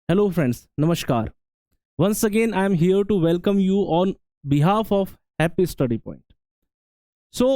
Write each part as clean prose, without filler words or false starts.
Hello friends, Namaskar. Once again I am here to welcome you on behalf of Happy Study Point. So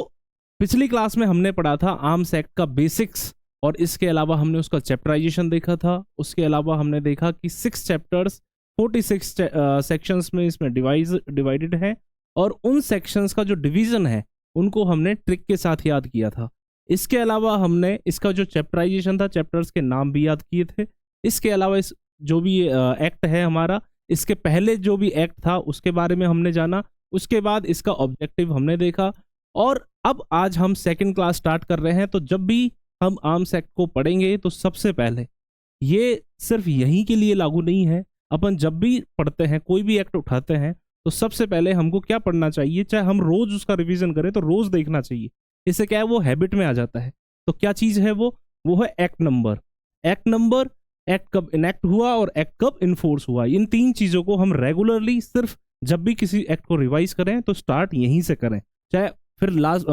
पिछली class में हमने पढ़ा था arms act का basics और इसके अलावा हमने उसका चैप्टराइजेशन देखा था। उसके अलावा हमने देखा कि 6 चैप्टर्स 46 सेक्शंस में इसमें डिवाइडेड है और उन सेक्शंस का जो डिवीजन है उनको हमने ट्रिक के साथ याद किया था। इसके अलावा हमने इसका जो चैप्टराइजेशन था, चैप्टर्स के नाम भी याद किए थे। इसके अलावा इस जो भी एक्ट है हमारा, इसके पहले जो भी एक्ट था उसके बारे में हमने जाना। उसके बाद इसका ऑब्जेक्टिव हमने देखा और अब आज हम सेकंड क्लास स्टार्ट कर रहे हैं। तो जब भी हम आर्म्स एक्ट को पढ़ेंगे तो सबसे पहले, ये सिर्फ यहीं के लिए लागू नहीं है, अपन जब भी पढ़ते हैं कोई भी एक्ट उठाते हैं तो सबसे पहले हमको क्या पढ़ना चाहिए, चाहे हम रोज उसका रिवीजन करें तो रोज देखना चाहिए। इससे क्या है, वो हैबिट में आ जाता है। तो क्या चीज है वो है act number. Act number, act कब इनेक्ट हुआ और एक्ट कब इन्फोर्स हुआ। इन 3 चीजों को हम रेगुलरली सिर्फ जब भी किसी एक्ट को रिवाइज करें तो स्टार्ट यहीं से करें, चाहे फिर लास्ट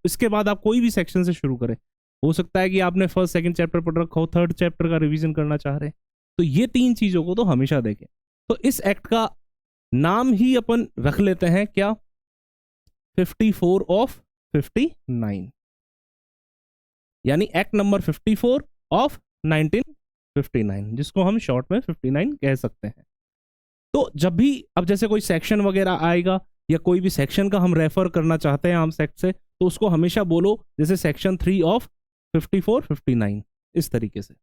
इसके बाद आप कोई भी सेक्शन से शुरू करें। हो सकता है कि आपने फर्स्ट सेकंड चैप्टर पढ़ रखा हो, थर्ड चैप्टर का रिवीजन करना चाह रहे हैं, तो ये 3 चीजों को तो हमेशा देखें। तो इस एक्ट का नाम ही अपन रख लेते हैं क्या, 54 ऑफ 59, यानी एक्ट नंबर 54 ऑफ 1959, जिसको हम शॉर्ट में 59 कह सकते हैं। तो जब भी अब जैसे कोई सेक्शन वगैरह आएगा या कोई भी सेक्शन का हम रेफर करना चाहते हैं आर्म्स एक्ट से, तो उसको हमेशा बोलो जैसे सेक्शन 3 ऑफ 54 59, इस तरीके से।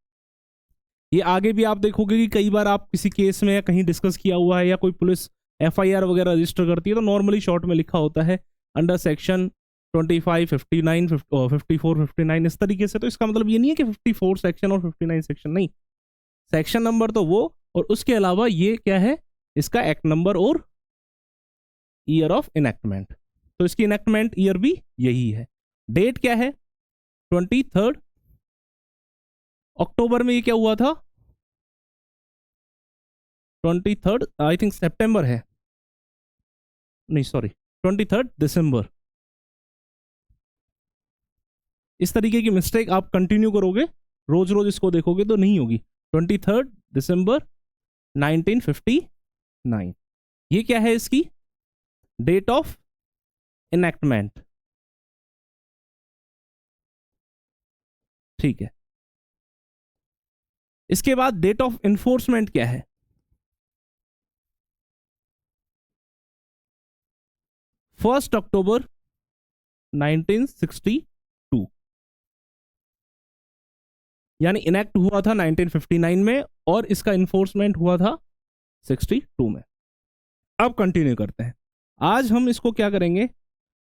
ये आगे भी आप देखोगे कि कई बार आप किसी केस में या कहीं डिस्कस किया हुआ है या कोई पुलिस FIR वगैरह रजिस्टर करती है तो नॉर्मली शॉर्ट में लिखा होता है अंडर सेक्शन 25 59 54 59, इस तरीके से। तो इसका मतलब ये नहीं है कि 54 सेक्शन और 59 सेक्शन, नहीं, सेक्शन नंबर तो वो, और उसके अलावा ये क्या है, इसका एक्ट नंबर और ईयर ऑफ इनेक्टमेंट। तो इसकी इनेक्टमेंट ईयर भी यही है। डेट क्या है, 23 अक्टूबर में ये क्या हुआ था, 23 आई थिंक सितंबर है, नहीं सॉरी 23 दिसंबर। इस तरीके की मिस्टेक आप कंटिन्यू करोगे, रोज रोज इसको देखोगे तो नहीं होगी। 23 दिसंबर 1959, ये क्या है इसकी डेट ऑफ इनेक्टमेंट। ठीक है, इसके बाद डेट ऑफ इन्फोर्समेंट क्या है, 1 अक्टूबर 1962, यानी इनेक्ट हुआ था 1959 में और इसका इन्फोर्समेंट हुआ था 62 में। अब कंटिन्यू करते हैं। आज हम इसको क्या करेंगे,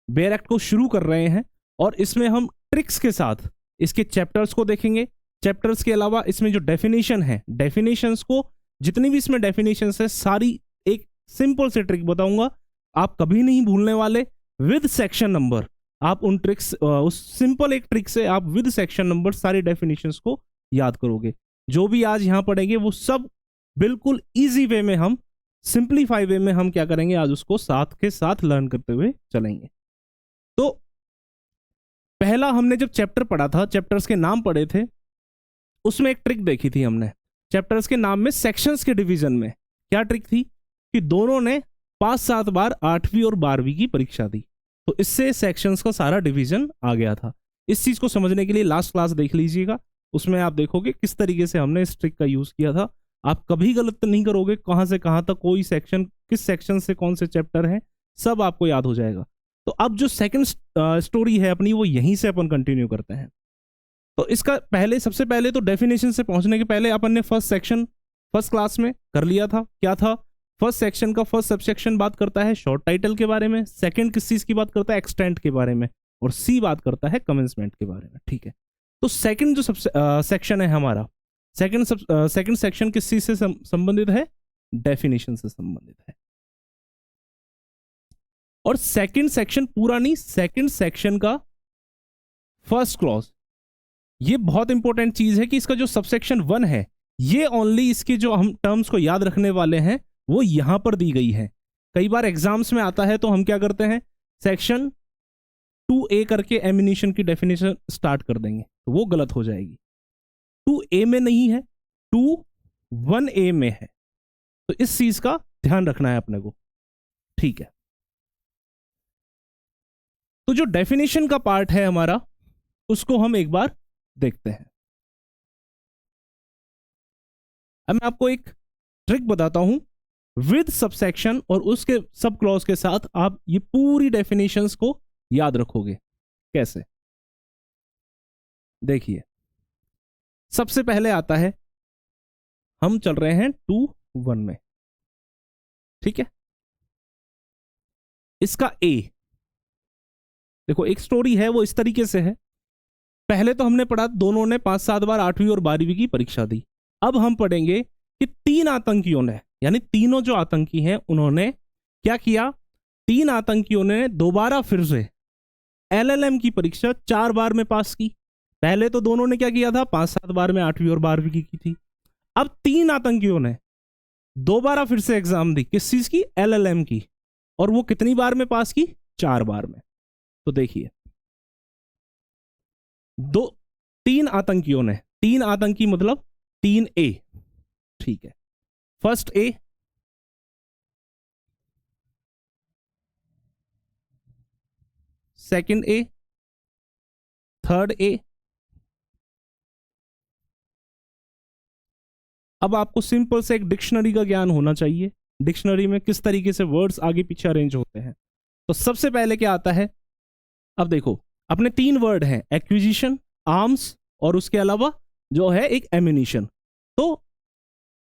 बेयर एक्ट को शुरू कर रहे हैं और इसमें हम ट्रिक्स के साथ इसके चैप्टर्स को देखेंगे। चैप्टर्स के अलावा इसमें जो डेफिनेशन है, डेफिनेशंस को, जितनी भी इसमें डेफिनेशंस है सारी एक सिंपल से ट्रिक बताऊंगा, आप कभी नहीं भूलने वाले, विद सेक्शन नंबर। आप उन ट्रिक्स, उस सिंपल एक ट्रिक से आप विद सेक्शन नंबर सारी डेफिनेशंस को याद करोगे। जो भी आज यहां पढ़ेंगे वो सब बिल्कुल इजी वे में, हम सिंप्लीफाई वे में हम क्या करेंगे, आज उसको साथ के साथ लर्न करते हुए चलेंगे। तो पहला हमने जब चैप्टर पढ़ा था, चैप्टर्स के नाम पढ़े थे, उसमें एक ट्रिक देखी थी हमने। चैप्टर्स के नाम में सेक्शंस के डिवीजन में क्या ट्रिक थी कि दोनों ने 5-7 बार 8वीं और 12वीं की परीक्षा दी, तो इससे सेक्शंस का सारा डिवीजन आ गया था। इस चीज को समझने के लिए लास्ट क्लास देख लीजिएगा, उसमें आप देखोगे किस तरीके से हमने इस ट्रिक का यूज किया था। आप कभी गलत नहीं करोगे, कहां से कहां तक कोई सेक्शन, किस सेक्शन से कौन से चैप्टर है, सब आपको याद हो जाएगा। तो अब जो सेकंड स्टोरी है अपनी, वो यहीं से अपन कंटिन्यू करते हैं। तो इसका पहले, सबसे पहले तो डेफिनेशन से पहुंचने के पहले अपन ने फर्स्ट सेक्शन फर्स्ट क्लास में कर लिया था। क्या था, फर्स्ट सेक्शन का फर्स्ट सबसेक्शन बात करता है शॉर्ट टाइटल के बारे में, सेकंड किस चीज की बात करता है, एक्सटेंट के बारे में, और सी बात करता है कमेंसमेंट के बारे में। ठीक है, तो सेकंड जो सेक्शन है हमारा, सेकंड सेक्शन किस चीज से संबंधित है, डेफिनेशन से संबंधित है। और सेकंड सेक्शन पूरा नहीं, सेकंड सेक्शन का फर्स्ट क्लॉज, ये बहुत इंपॉर्टेंट चीज है कि इसका जो सबसेक्शन 1 है, ये ओनली इसकी जो हम टर्म्स को याद रखने वाले हैं वो यहां पर दी गई है। कई बार एग्जाम्स में आता है तो हम क्या करते हैं, सेक्शन 2A करके एमिनेशन की डेफिनेशन स्टार्ट कर देंगे, तो वो गलत हो जाएगी। 2A में नहीं है, 2 1A में है, तो इस चीज का ध्यान रखना है अपने को, ठीक है। तो जो डेफिनेशन का पार्ट है हमारा, उसको हम एक बार देखते हैं। अब मैं आपको एक ट्रिक बताता हूं विद सबसेक्शन, और उसके सब क्लॉज के साथ आप ये पूरी डेफिनेशंस को याद रखोगे। कैसे? देखिए, सबसे पहले आता है, हम चल रहे हैं 2-1 में, ठीक है। इसका ए, देखो एक स्टोरी है वो इस तरीके से है। पहले तो हमने पढ़ा दोनों ने 5-7 बार 8वीं और 12वीं की परीक्षा दी। अब हम पढ़ेंगे कि 3 आतंकियों ने, यानी तीनों जो आतंकी हैं उन्होंने क्या किया, 3 आतंकियों ने दोबारा फिर से एलएलएम की परीक्षा 4 बार में पास की। पहले तो दोनों ने क्या किया था, 5-7 बार में 8वीं और 12वीं की थी। अब 3 आतंकियों ने दोबारा फिर से एग्जाम दी, किस चीज की, एलएलएम की, और वो कितनी बार में पास की, 4 बार में। तो देखिए, 3 आतंकियों ने, 3 आतंकी मतलब 3A, ठीक है। First A, second A, third A. अब आपको सिंपल से एक डिक्शनरी का ज्ञान होना चाहिए, डिक्शनरी में किस तरीके से वर्ड्स आगे पीछे अरेंज होते हैं। तो सबसे पहले क्या आता है, अब देखो अपने 3 वर्ड हैं, एक्विजिशन, आर्म्स, और उसके अलावा जो है एक एम्यूनिशन। तो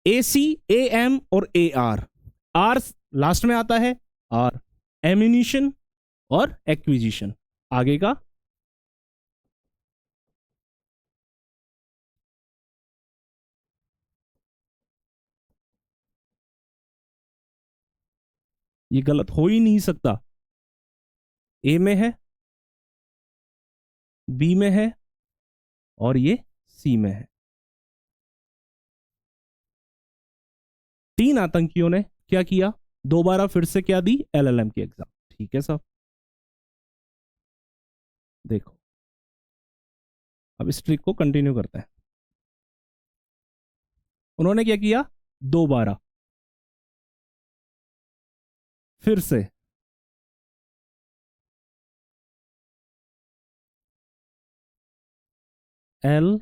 AC, AM और AR, आर लास्ट में आता है, आर एम्यूनिशन और एक्विजिशन। आगे का ये गलत हो ही नहीं सकता। ए में है, बी में है, और ये सी में है। 3 आतंकियों ने क्या किया, दोबारा फिर से क्या दी, एलएलएम की एग्जाम, ठीक है साहब। देखो अब इस ट्रिक को कंटिन्यू करते हैं। उन्होंने क्या किया, दोबारा फिर से एल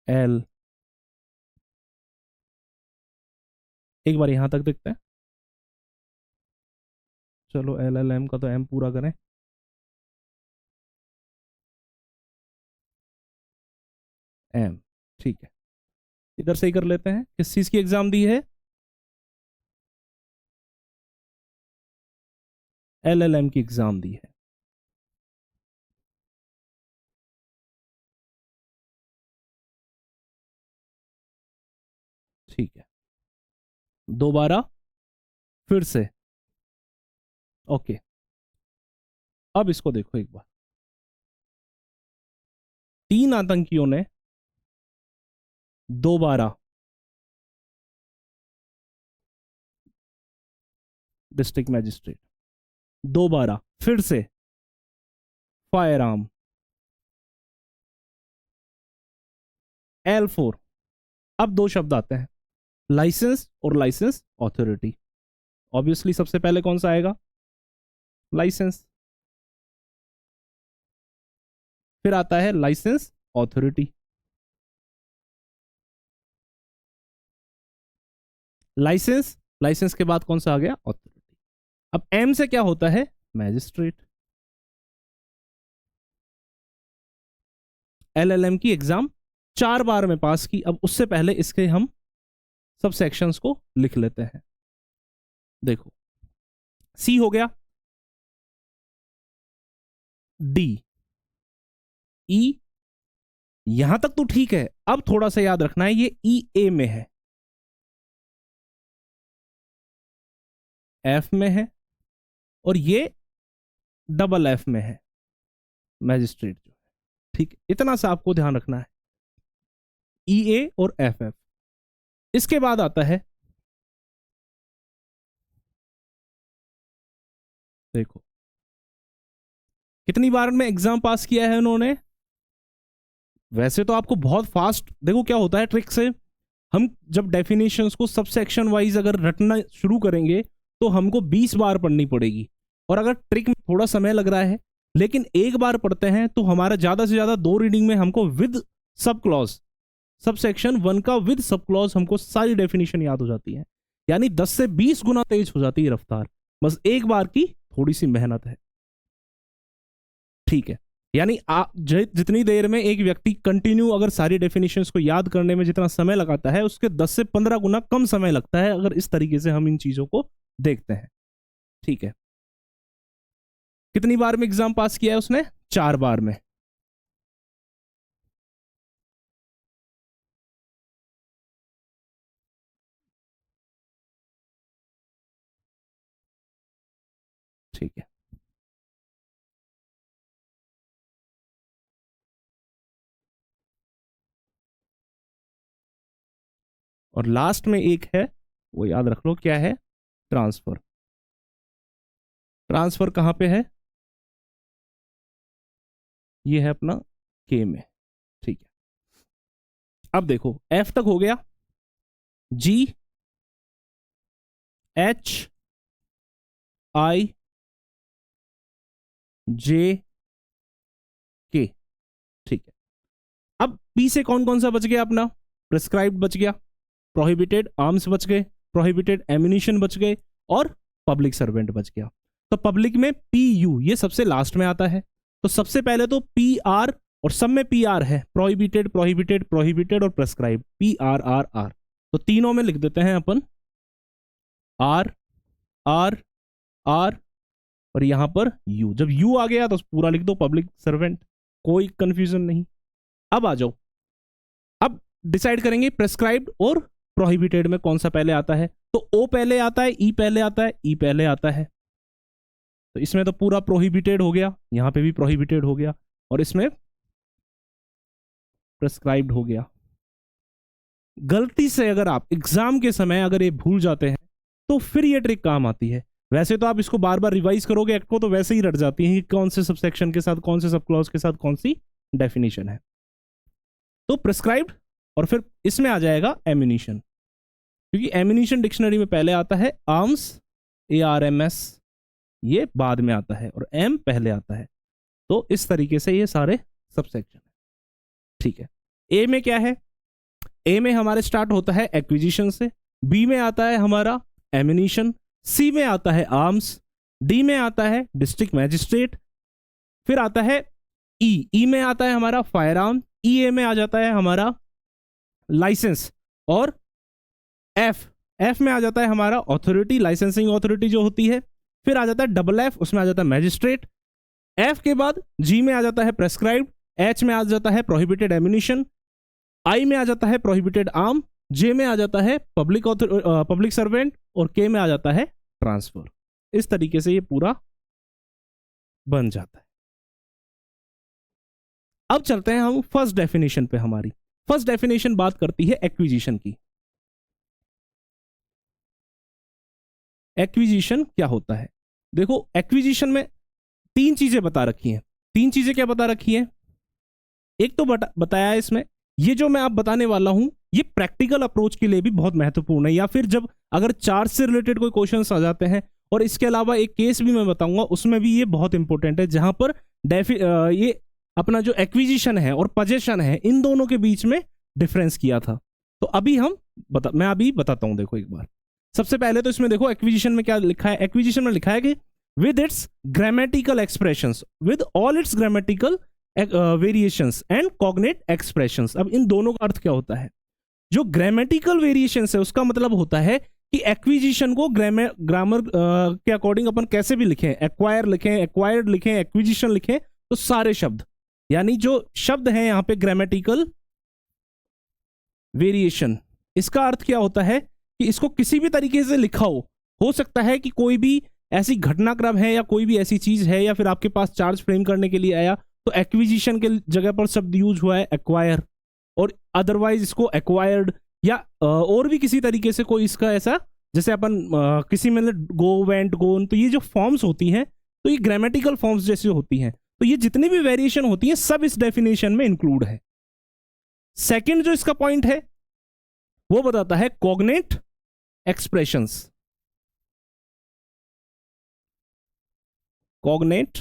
एल, एक बार यहां तक देखते हैं। चलो एलएलएम का तो एम पूरा करें। एम, ठीक है। इधर से ही कर लेते हैं, किस चीज की एग्जाम दी है, एलएलएम की एग्जाम दी है। ठीक है, दोबारा फिर से, ओके। अब इसको देखो एक बार, 3 आतंकियों ने दोबारा डिस्ट्रिक्ट मैजिस्ट्रेट, दोबारा फिर से फायर आर्म, L4। अब 2 शब्द आते हैं, लाइसेंस और लाइसेंस ऑथोरिटी। ऑब्वियसली सबसे पहले कौन सा आएगा, लाइसेंस, फिर आता है लाइसेंस ऑथोरिटी। लाइसेंस, लाइसेंस के बाद कौन सा आ गया, ऑथोरिटी। अब एम से क्या होता है, मैजिस्ट्रेट। एलएलएम की एग्जाम 4 बार में पास की। अब उससे पहले इसके हम सब सेक्शंस को लिख लेते हैं। देखो, सी हो गया, डी, ई, यहां तक तो ठीक है। अब थोड़ा सा याद रखना है, ये ई ए में है, एफ में है, और ये डबल एफ में है, मैजिस्ट्रेट जो है, ठीक है। इतना सा आपको ध्यान रखना है, ई ए और एफ एफ। इसके बाद आता है, देखो कितनी बार में एग्जाम पास किया है उन्होंने। वैसे तो आपको बहुत फास्ट, देखो क्या होता है ट्रिक से, हम जब डेफिनेशंस को सब सेक्शन वाइज अगर रटना शुरू करेंगे तो हमको 20 बार पढ़नी पड़ेगी, और अगर ट्रिक में थोड़ा समय लग रहा है लेकिन एक बार पढ़ते हैं तो हमारा ज्यादा से ज्यादा 2 रीडिंग में हमको with sub clause, sub section 1 का विद सब क्लॉज हमको सारी डेफिनेशन याद हो जाती है, यानी 10 से 20 गुना तेज हो जाती है रफ्तार, बस एक बार की थोड़ी सी मेहनत है। ठीक है, यानी जितनी देर में एक व्यक्ति कंटिन्यू अगर सारी डेफिनेशंस को याद करने में जितना समय लगाता है उसके 10 से 15 गुना कम समय लगता है अगर इस तरीके से हम इन चीजों को देखते हैं। ठीक है, कितनी बार में एग्जाम पास किया है उसने? 4 बार में। ठीक है, और लास्ट में एक है, वो याद रख लो क्या है? ट्रांसफर। ट्रांसफर कहां पे है? ये है अपना के में। ठीक है, अब देखो एफ तक हो गया, जी एच आई जे के। ठीक है, अब पी से कौन कौन सा बच गया अपना? प्रिस्क्राइब्ड बच गया, प्रोहिबिटेड आर्म्स बच गए, प्रोहिबिटेड एम्यूनिशन बच गए, और पब्लिक सर्वेंट बच गया। तो पब्लिक में पी यू ये सबसे लास्ट में आता है, तो सबसे पहले तो पी आर, और सब में पी आर है, प्रोहिबिटेड प्रोहिबिटेड प्रोहिबिटेड और prescribe, P R R R. तो तीनों में लिख देते हैं अपन आर आर आर, और यहां पर यू। जब यू आ गया तो पूरा लिख दो पब्लिक सर्वेंट, कोई कंफ्यूजन नहीं। अब आ जाओ, अब डिसाइड करेंगे प्रेस्क्राइब्ड और प्रोहिबिटेड में कौन सा पहले आता है। तो ओ पहले आता है, ई पहले आता है, ई पहले आता है, तो इसमें तो पूरा प्रोहिबिटेड हो गया, यहां पे भी प्रोहिबिटेड हो गया, और इसमें प्रेस्क्राइब्ड हो गया। गलती से अगर आप एग्जाम के समय अगर ये भूल जाते हैं तो फिर ये ट्रिक काम आती है। वैसे तो आप इसको बार बार रिवाइज करोगे एक्ट को तो वैसे ही रट जाती है कि कौन से सब सेक्शन के साथ, कौन से सब क्लॉज के साथ कौन सी डेफिनेशन है। तो प्रिस्क्राइब्ड, और फिर इसमें आ जाएगा एम्यूनिशन, क्योंकि एम्यूनिशन डिक्शनरी में पहले आता है, आर्म्स ARMS ये बाद में आता है, और एम पहले आता है। तो इस तरीके से ये सारे सब सेक्शन है। ठीक है, ए में क्या है? ए में हमारे स्टार्ट होता है एक्विजिशन से, बी में आता है हमारा एम्यूनिशन, सी में आता है आर्म्स, डी में आता है डिस्ट्रिक्ट मैजिस्ट्रेट, फिर आता है ई में आता है हमारा फायर आर्म, ए में आ जाता है हमारा लाइसेंस, और एफ में आ जाता है हमारा ऑथोरिटी, लाइसेंसिंग ऑथोरिटी जो होती है, फिर आ जाता है एफ, उसमें आ जाता है मैजिस्ट्रेट, एफ के बाद जी में आ जाता है प्रेस्क्राइब्ड, एच में आ जाता है प्रोहिबिटेड एम्यूनिशन, आई में आ जाता है प्रोहिबिटेड आर्म, जे में आ जाता है पब्लिक सर्वेंट, और के में आ जाता है ट्रांसफर। इस तरीके से ये पूरा बन जाता है। अब चलते हैं हम फर्स्ट डेफिनेशन पे। हमारी फर्स्ट डेफिनेशन बात करती है एक्विजिशन की। एक्विजिशन क्या होता है? देखो एक्विजिशन में 3 चीजें बता रखी हैं। 3 चीजें क्या बता रखी हैं? एक तो बताया है इसमें, ये जो मैं आप बताने वाला हूं ये प्रैक्टिकल अप्रोच के लिए भी बहुत महत्वपूर्ण है, या फिर जब अगर चार्ज से रिलेटेड कोई क्वेश्चंस आ जाते हैं, और इसके अलावा एक केस भी मैं बताऊंगा उसमें भी ये बहुत इंपॉर्टेंट है, जहां पर ये अपना जो एक्विजिशन है और पजेशन है इन दोनों के बीच में डिफरेंस किया था। तो अभी मैं अभी बताता हूं। देखो एक बार, सबसे पहले तो इसमें देखो एक्विजिशन में क्या लिखा है। एक्विजिशन में लिखा है कि with its grammatical expressions, with all its grammatical variations and cognate expressions. अब इन दोनों का अर्थ क्या होता है? जो ग्रामेटिकल वेरिएशंस है उसका मतलब होता है कि एक्विजिशन को ग्रामर के अकॉर्डिंग अपन कैसे भी लिखें, एक्वायर लिखें, एक्वायर्ड लिखें, एक्विजिशन लिखें, तो सारे शब्द, यानी जो शब्द हैं यहां पे ग्रामेटिकल वेरिएशन, इसका अर्थ क्या होता है कि इसको किसी भी तरीके से लिखा हो सकता है कि कोई भी ऐसी घटनाक्रम है या कोई भी ऐसी चीज है, या फिर आपके पास चार्ज फ्रेम करने के लिए आया तो एक्विजिशन के जगह पर शब्द यूज हुआ है एक्वायर, और अदरवाइज इसको एक्वायर्ड या और भी किसी तरीके से कोई इसका ऐसा, जैसे अपन किसी में गो, वेंट, गोन, तो ये जो फॉर्म्स होती हैं तो ये ग्रामेटिकल फॉर्म्स जैसे होती हैं, तो ये जितनी भी वेरिएशन होती हैं सब इस डेफिनेशन में इंक्लूड है। सेकंड जो इसका पॉइंट है वो बताता है कॉग्नेट एक्सप्रेशंस। Cognate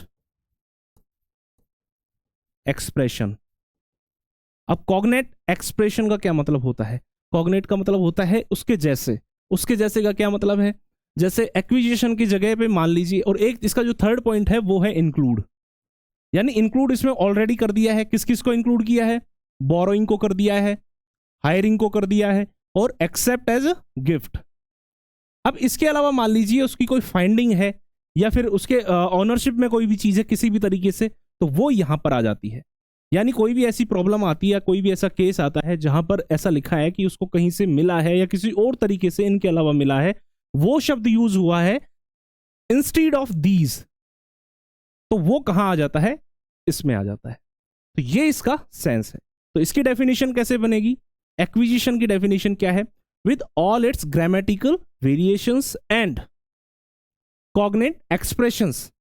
expression. अब कॉग्नेट एक्सप्रेशन का क्या मतलब होता है? कॉग्नेट का मतलब होता है उसके जैसे। उसके जैसे का क्या मतलब है? जैसे एक्विजिशन की जगह पे मान लीजिए, और एक इसका जो थर्ड पॉइंट है वो है इंक्लूड। यानी इंक्लूड इसमें ऑलरेडी कर दिया है। किस किस को इंक्लूड किया है? बोरोइंग को कर दिया है, हायरिंग को कर दिया है, और एक्सेप्ट एज अ गिफ्ट। अब इसके अलावा मान लीजिए उसकी कोई फाइंडिंग है या फिर उसके ऑनरशिप में कोई भी चीज है किसी भी तरीके से, तो वो यहां पर आ जाती है। यानी कोई भी ऐसी प्रॉब्लम आती है, कोई भी ऐसा केस आता है जहां पर ऐसा लिखा है कि उसको कहीं से मिला है या किसी और तरीके से इनके अलावा मिला है, वो शब्द यूज हुआ है इंस्टीड ऑफ दीज, तो वो कहां आ जाता है? इसमें आ जाता है। तो ये इसका सेंस है। तो इसकी डेफिनेशन कैसे बनेगी? एक्विजिशन की डेफिनेशन क्या है? With all its grammatical variations and cognate expressions,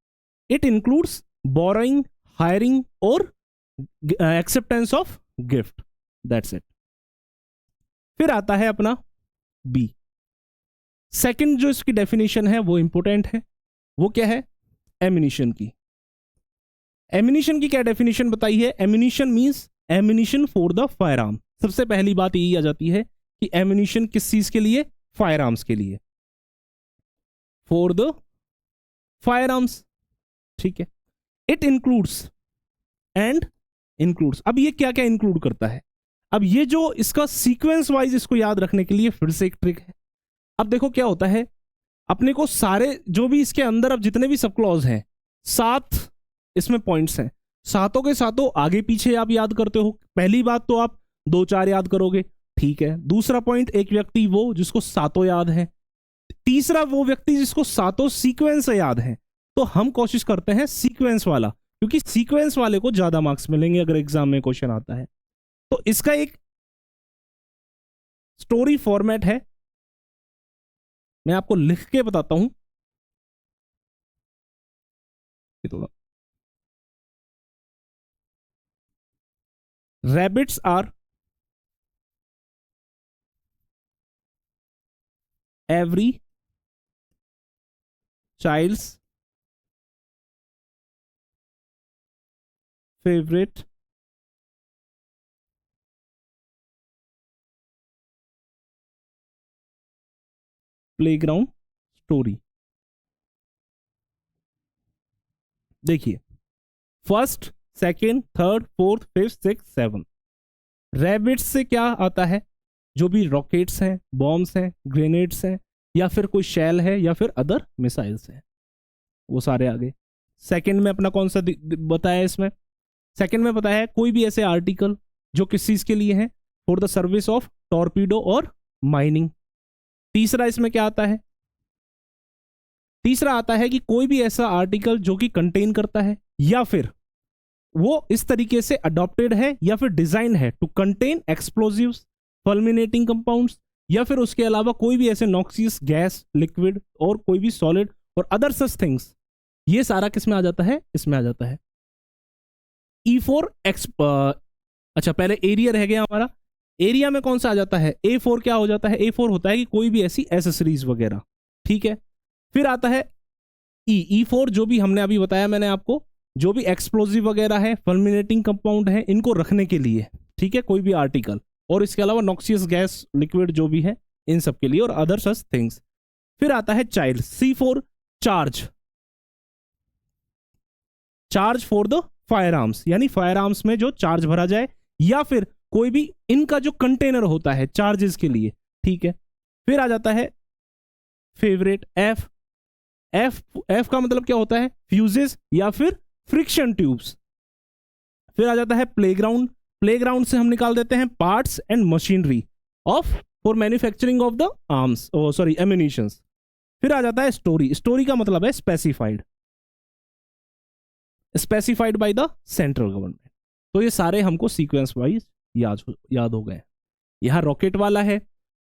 it includes borrowing, hiring और acceptance of gift. That's it. फिर आता है अपना बी। सेकंड जो इसकी डेफिनेशन है वो इंपॉर्टेंट है। वो क्या है? एमिनिशन की। एमिनिशन की क्या डेफिनेशन बताई है? Ammunition means ammunition for the firearm. सबसे पहली बात यही आ जाती है कि एमिनिशन किस चीज के लिए? फायर आर्म्स के लिए, फॉर द फायर आर्म्स। ठीक है। It includes and includes. अब ये क्या क्या इंक्लूड करता है? अब ये जो इसका सीक्वेंस वाइज इसको याद रखने के लिए फिर से एक ट्रिक है। अब देखो क्या होता है, अपने को सारे जो भी इसके अंदर अब जितने भी सब क्लॉज हैं, 7 इसमें पॉइंट्स हैं, सातों के सातों आगे पीछे आप याद करते हो। पहली बात तो आप 2-4 याद करोगे, ठीक है। दूसरा पॉइंट, एक व्यक्ति वो जिसको सातों याद है। तीसरा वो व्यक्ति जिसको सातों सीक्वेंस से याद है। तो हम कोशिश करते हैं सीक्वेंस वाला, क्योंकि सीक्वेंस वाले को ज्यादा मार्क्स मिलेंगे अगर एग्जाम में क्वेश्चन आता है। तो इसका एक स्टोरी फॉर्मेट है, मैं आपको लिख के बताता हूं। ये थोड़ा, rabbits are every child's favourite playground story. देखिए, first, second, third, fourth, fifth, six, seven. Rabbits से क्या आता है? जो भी रॉकेट्स हैं, बॉम्ब्स हैं, ग्रेनेड्स हैं, या फिर कोई शेल है, या फिर अदर मिसाइल्स हैं, वो सारे आ गए। सेकेंड में अपना कौन सा बताया? इसमें सेकेंड में बताया है कोई भी ऐसे आर्टिकल जो किस चीज के लिए है? For the service of torpedo और माइनिंग। तीसरा इसमें क्या आता है? तीसरा आता है कि कोई भी ऐसा आर्टिकल जो कि कंटेन करता है या फिर वो इस तरीके से अडॉप्टेड है या फिर डिजाइन है टू कंटेन एक्सप्लोजिव्स, फल्मिनेटिंग कंपाउंड्स, या फिर उसके अलावा कोई भी ऐसे नॉक्सियस गैस, लिक्विड और कोई भी सॉलिड और अदर सच थिंग्स। ये सारा किस में आ जाता है? इसमें आ जाता है। E4 अच्छा, पहले एरिया रह गया हमारा। एरिया में कौन सा आ जाता है? A4 क्या हो जाता है? A4 होता है कि कोई भी ऐसी एसेसरीज वगैरह, ठीक है। फिर आता है E4 जो भी हमने अभी बताया मैंने आपको, जो भी एक्सप्लोजिव वगैरह है, फल्मिनेटिंग कंपाउंड है, इनको रखने के लिए, ठीक है, कोई भी आर्टिकल, और इसके अलावा नॉक्सियस गैस, लिक्विड जो भी है, इन सब के लिए, और अदर सच थिंग्स। फिर आता है child, C4 charge, charge for the fire arms, यानी फायर आर्म्स में जो चार्ज भरा जाए या फिर कोई भी इनका जो कंटेनर होता है चार्जेस के लिए, ठीक है। फिर आ जाता है फेवरेट, एफ। एफ का मतलब क्या होता है? फ्यूजेस या फिर फ्रिक्शन ट्यूब्स। फिर आ जाता है प्लेग्राउंड। प्लेग्राउंड से हम निकाल देते हैं parts and machinery of for manufacturing of the arms, sorry ammunitions. फिर आ जाता है स्टोरी। स्टोरी का मतलब है specified, specified by the central government. तो ये सारे हमको सीक्वेंस वाइज याद हो गए। यहां रॉकेट वाला है,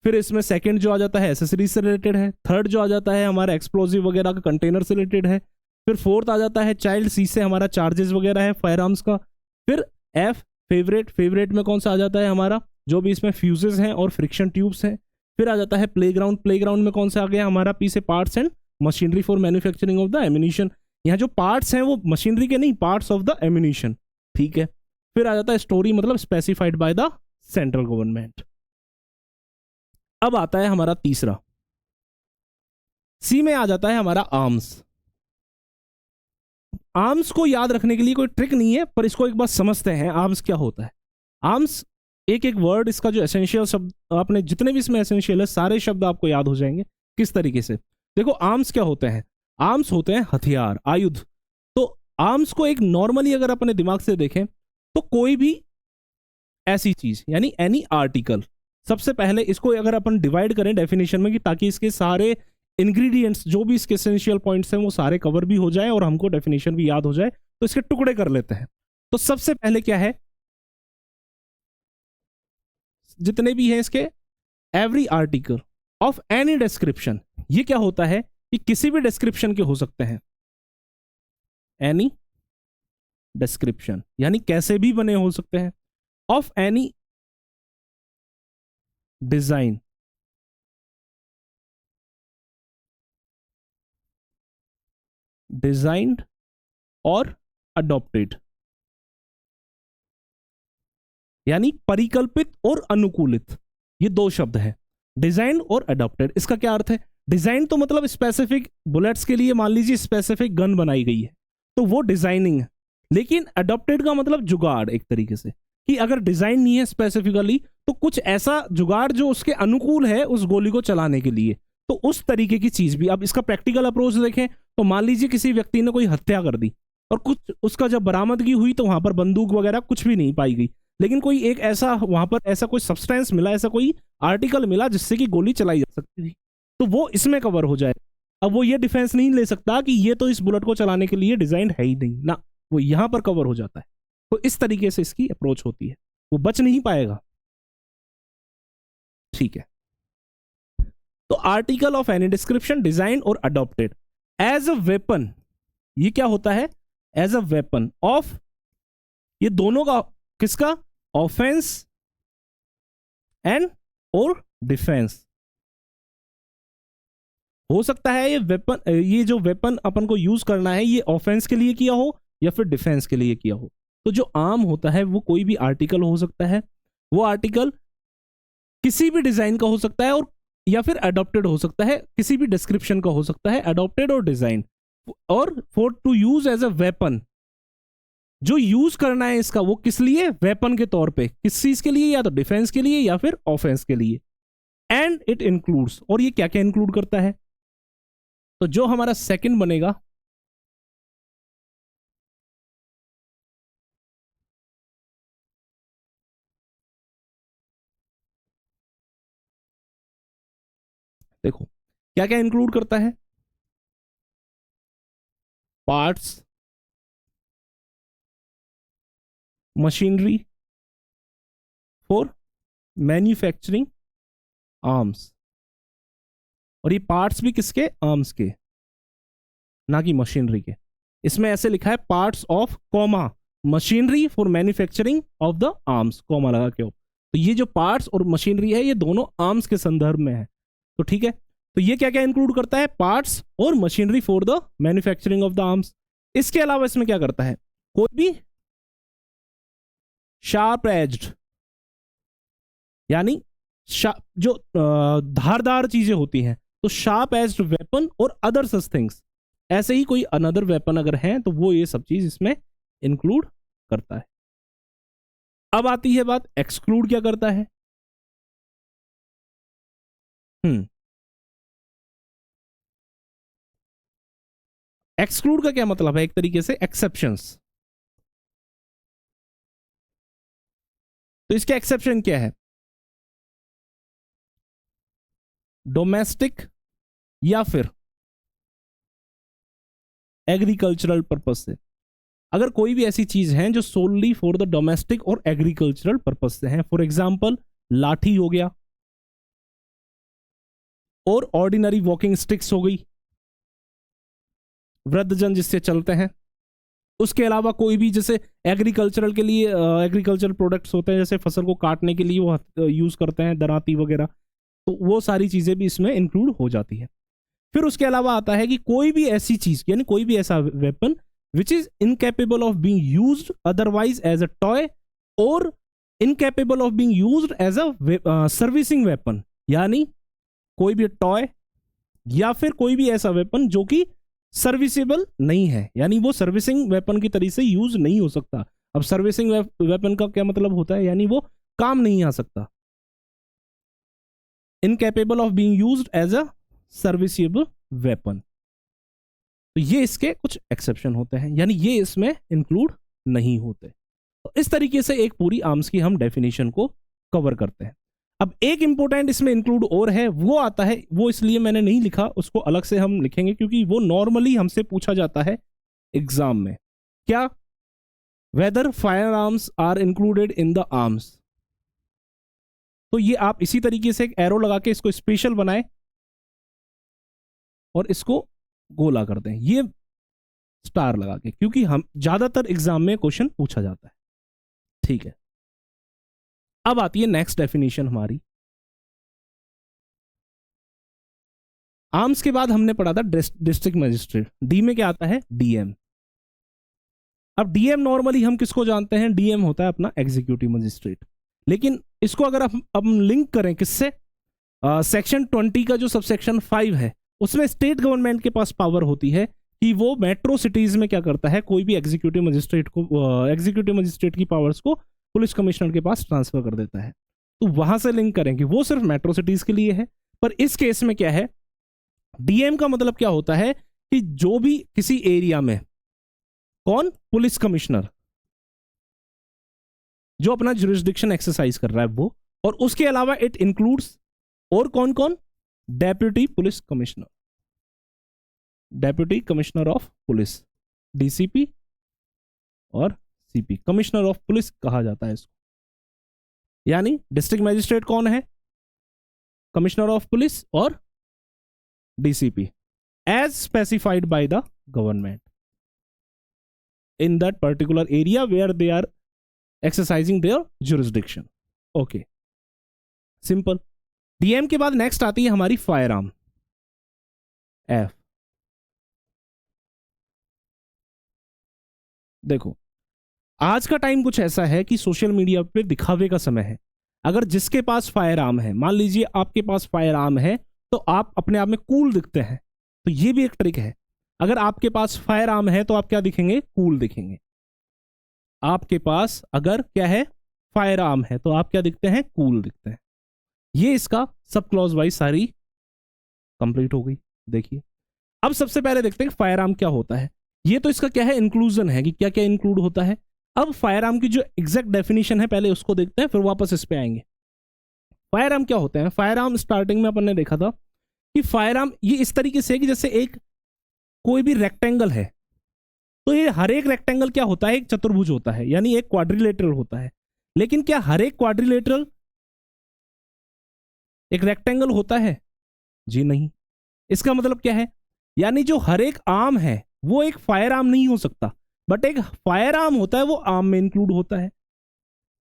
फिर इसमें सेकंड जो आ जाता है एसेसरीज से रिलेटेड है, थर्ड जो आ जाता है हमारा एक्सप्लोजिव वगैरह का कंटेनर से रिलेटेड है, फिर फोर्थ आ जाता है चाइल्ड, सी से हमारा चार्जेस वगैरह है फायर आर्म्स का, फिर एफ फेवरेट। फेवरेट में कौन सा आ जाता है हमारा? जो भी इसमें फ्यूजेस हैं और फ्रिक्शन ट्यूब्स हैं। फिर आ जाता है प्लेग्राउंड। प्लेग्राउंड में कौन सा आ गया हमारा, पी से parts and machinery for manufacturing of the ammunition. यहाँ जो पार्ट्स हैं वो मशीनरी के नहीं, पार्ट्स ऑफ द एम्यूनिशन, ठीक है। फिर आ जाता है स्टोरी, मतलब specified by the central government. अब आता है हमारा तीसरा, सी में आ जाता है हमारा आर्म्स। आर्म्स को याद रखने के लिए कोई ट्रिक नहीं है, पर इसको एक बार समझते हैं आर्म्स क्या होता है। आर्म्स एक एक वर्ड, इसका जो एसेंशियल शब्द, आपने जितने भी इसमें एसेंशियल है सारे शब्द आपको याद हो जाएंगे किस तरीके से। देखो आर्म्स क्या होते हैं, आर्म्स होते हैं हथियार, आयुध। तो आर्म्स को एक नॉर्मली अगर अपने दिमाग से देखें तो कोई भी ऐसी चीज, यानी एनी आर्टिकल। सबसे पहले इसको अगर अपन डिवाइड करें डेफिनेशन में, कि ताकि इसके सारे इंग्रेडिएंट्स जो भी इसके एसेंशियल पॉइंट्स हैं वो सारे कवर भी हो जाए और हमको डेफिनेशन भी याद हो जाए, तो इसके टुकड़े कर लेते हैं। तो सबसे पहले क्या है, जितने भी हैं इसके, every article of any description. ये क्या होता है कि किसी भी डिस्क्रिप्शन के हो सकते हैं, एनी डिस्क्रिप्शन यानी कैसे भी बने हो सकते हैं, ऑफ एनी डिजाइन, डिजाइंड और अडॉप्टेड, यानी परिकल्पित और अनुकूलित। ये दो शब्द हैं, डिजाइन और अडॉप्टेड। इसका क्या अर्थ है, डिजाइन तो मतलब स्पेसिफिक बुलेट्स के लिए मान लीजिए स्पेसिफिक गन बनाई गई है तो वो डिजाइनिंग है। लेकिन अडॉप्टेड का मतलब जुगाड़, एक तरीके से कि अगर डिजाइन नहीं है स्पेसिफिकली तो कुछ ऐसा जुगाड़ जो उसके अनुकूल है उस गोली को चलाने के लिए, तो उस तरीके की चीज भी। अब इसका प्रैक्टिकल अप्रोच देखें तो मान लीजिए किसी व्यक्ति ने कोई हत्या कर दी और कुछ उसका जब बरामदगी हुई तो वहां पर बंदूक वगैरह कुछ भी नहीं पाई गई, लेकिन कोई एक ऐसा वहां पर ऐसा कोई सब्सटेंस मिला, ऐसा कोई आर्टिकल मिला जिससे कि गोली चलाई जा सकती थी, तो वो इसमें कवर हो जाए। अब वो ये डिफेंस नहीं ले सकता कि ये तो इस बुलेट को चलाने के लिए डिजाइन है ही नहीं ना, वो यहां पर कवर हो जाता है। तो इस तरीके से इसकी अप्रोच होती है, वो बच नहीं पाएगा, ठीक है। तो article of any description, design और अडॉप्टेड एज अ वेपन। ये क्या होता है, एज अ वेपन ऑफ, ये दोनों का, किसका, ऑफेंस एंड और डिफेंस। हो सकता है ये वेपन, ये जो वेपन अपन को यूज करना है ये ऑफेंस के लिए किया हो या फिर डिफेंस के लिए किया हो। तो जो आर्म होता है वो कोई भी आर्टिकल हो सकता है, वो आर्टिकल किसी भी डिजाइन का हो सकता है और या फिर अडॉप्टेड हो सकता है, किसी भी डिस्क्रिप्शन का हो सकता है, अडॉप्टेड और डिजाइन। और for to use as a weapon, जो यूज करना है इसका वो किस लिए, वेपन के तौर पे, किस चीज के लिए, या तो डिफेंस के लिए या फिर ऑफेंस के लिए। एंड इट इंक्लूड्स, और ये क्या क्या इंक्लूड करता है, तो जो हमारा सेकंड बनेगा, देखो क्या क्या इंक्लूड करता है, parts, machinery for manufacturing arms. और ये पार्ट्स भी किसके, आर्म्स के, ना कि मशीनरी के। इसमें ऐसे लिखा है parts of comma machinery for manufacturing of the arms, comma लगा के हो। तो ये जो पार्ट्स और मशीनरी है ये दोनों आर्म्स के संदर्भ में है, तो ठीक है। तो ये क्या क्या इंक्लूड करता है, पार्ट्स और machinery for the manufacturing of the arms. इसके अलावा इसमें क्या करता है, कोई भी शार्प एज्ड, यानी जो धारदार चीजें होती हैं, तो शार्प एज्ड वेपन और अदर सच थिंग्स, ऐसे ही कोई अनदर वेपन अगर है तो वो ये सब चीज इसमें इंक्लूड करता है। अब आती है बात, एक्सक्लूड क्या करता है। एक्सक्लूड का क्या मतलब है, एक तरीके से एक्सेप्शंस। तो इसके एक्सेप्शन क्या है, डोमेस्टिक या फिर एग्रीकल्चरल पर्पज से। अगर कोई भी ऐसी चीज है जो सोलली फॉर द डोमेस्टिक और एग्रीकल्चरल पर्पज से है, फॉर एग्जाम्पल लाठी हो गया और ऑर्डिनरी वॉकिंग स्टिक्स हो गई, वृद्धजन जिससे चलते हैं, उसके अलावा कोई भी जैसे एग्रीकल्चरल के लिए एग्रीकल्चरल प्रोडक्ट्स होते हैं, जैसे फसल को काटने के लिए वो यूज करते हैं दराती वगैरह, तो वो सारी चीजें भी इसमें इंक्लूड हो जाती है। फिर उसके अलावा आता है कि कोई भी ऐसी चीज यानी कोई भी ऐसा weapon which is incapable of being used otherwise as a toy और incapable of being used as a servicing weapon, यानी कोई भी टॉय या फिर कोई भी ऐसा वेपन जो कि सर्विसेबल नहीं है, यानी वो सर्विसिंग वेपन की तरीके से यूज नहीं हो सकता। अब सर्विसिंग वेपन का क्या मतलब होता है, यानी वो काम नहीं आ सकता। Incapable of being used as a serviceable weapon, तो ये इसके कुछ एक्सेप्शन होते हैं, यानी ये इसमें इंक्लूड नहीं होते। तो इस तरीके से एक पूरी आर्म्स की हम डेफिनेशन को कवर करते हैं। अब एक इंपॉर्टेंट इसमें इंक्लूड और है, वो आता है, वो इसलिए मैंने नहीं लिखा, उसको अलग से हम लिखेंगे क्योंकि वो नॉर्मली हमसे पूछा जाता है एग्जाम में। क्या? Whether fire arms are included in the arms. तो ये आप इसी तरीके से एक एरो लगा के इसको स्पेशल बनाए और इसको गोला कर दें, ये स्टार लगा के, क्योंकि हम ज्यादातर एग्जाम में क्वेश्चन पूछा जाता है। ठीक है, अब आती है नेक्स्ट डेफिनेशन हमारी। आर्म्स के बाद हमने पढ़ा था डिस्ट्रिक्ट मजिस्ट्रेट, डी में क्या आता है? डीएम। अब डीएम नॉर्मली हम किसको जानते हैं? डीएम होता है अपना एग्जीक्यूटिव मजिस्ट्रेट, लेकिन इसको अगर हम लिंक करें किससे? सेक्शन 20 का जो सबसेक्शन 5 है, उसमें स्टेट गवर्नमेंट के पास पावर होती है कि वो मेट्रो सिटीज में क्या करता है, कोई भी एग्जीक्यूटिव मजिस्ट्रेट की पावर्स को पुलिस कमिश्नर के पास ट्रांसफर कर देता है। तो वहां से लिंक करेंगे, वो सिर्फ मेट्रो सिटीज के लिए है। पर इस केस में क्या है, डीएम का मतलब क्या होता है कि जो भी किसी एरिया में, कौन? पुलिस कमिश्नर, जो अपना जुरिस्डिक्शन एक्सरसाइज कर रहा है वो, और उसके अलावा इट इंक्लूड्स और कौन कौन? Deputy police commissioner, deputy commissioner of police, DCP और सीपी, कमिश्नर ऑफ पुलिस कहा जाता है इसको। यानी डिस्ट्रिक्ट मजिस्ट्रेट कौन है? कमिश्नर ऑफ पुलिस और DCP, as specified by the government in that particular area where they are exercising their jurisdiction. Okay, simple. DM के बाद नेक्स्ट आती है हमारी फायर आर्म, एफ। देखो, आज का टाइम कुछ ऐसा है कि सोशल मीडिया पे दिखावे का समय है। अगर जिसके पास फायर आर्म है, मान लीजिए आपके पास फायर आर्म है, तो आप अपने आप में कूल दिखते हैं, तो ये भी एक ट्रिक है। अगर आपके पास फायर आर्म है तो आप क्या दिखेंगे? कूल दिखेंगे। आपके पास अगर क्या है? फायर आर्म है, तो आप क्या दिखते हैं? कूल दिखते हैं। ये इसका सब क्लॉज वाइज सारी कंप्लीट हो गई। देखिए, अब सबसे पहले देखते हैं फायर आर्म क्या होता है। ये तो इसका क्या है? इंक्लूजन है कि क्या क्या इंक्लूड होता है। अब फायर आर्म की जो एग्जैक्ट डेफिनेशन है पहले उसको देखते हैं, फिर वापस इस पे आएंगे। फायर आर्म क्या होते हैं? फायर आर्म स्टार्टिंग में अपन ने देखा था कि फायर आर्म ये इस तरीके से है कि जैसे एक कोई भी रेक्टेंगल है, तो ये हर एक रेक्टेंगल क्या होता है? एक चतुर्भुज होता है, यानी एक क्वाड्रिलेटरल होता है। लेकिन क्या हर एक क्वाड्रिलेटरल एक रेक्टेंगल होता है? जी नहीं। इसका मतलब क्या है? यानी जो हर एक आर्म है वो एक फायर आर्म नहीं हो सकता, बट एक फायर आर्म होता है वो आर्म में इंक्लूड होता है।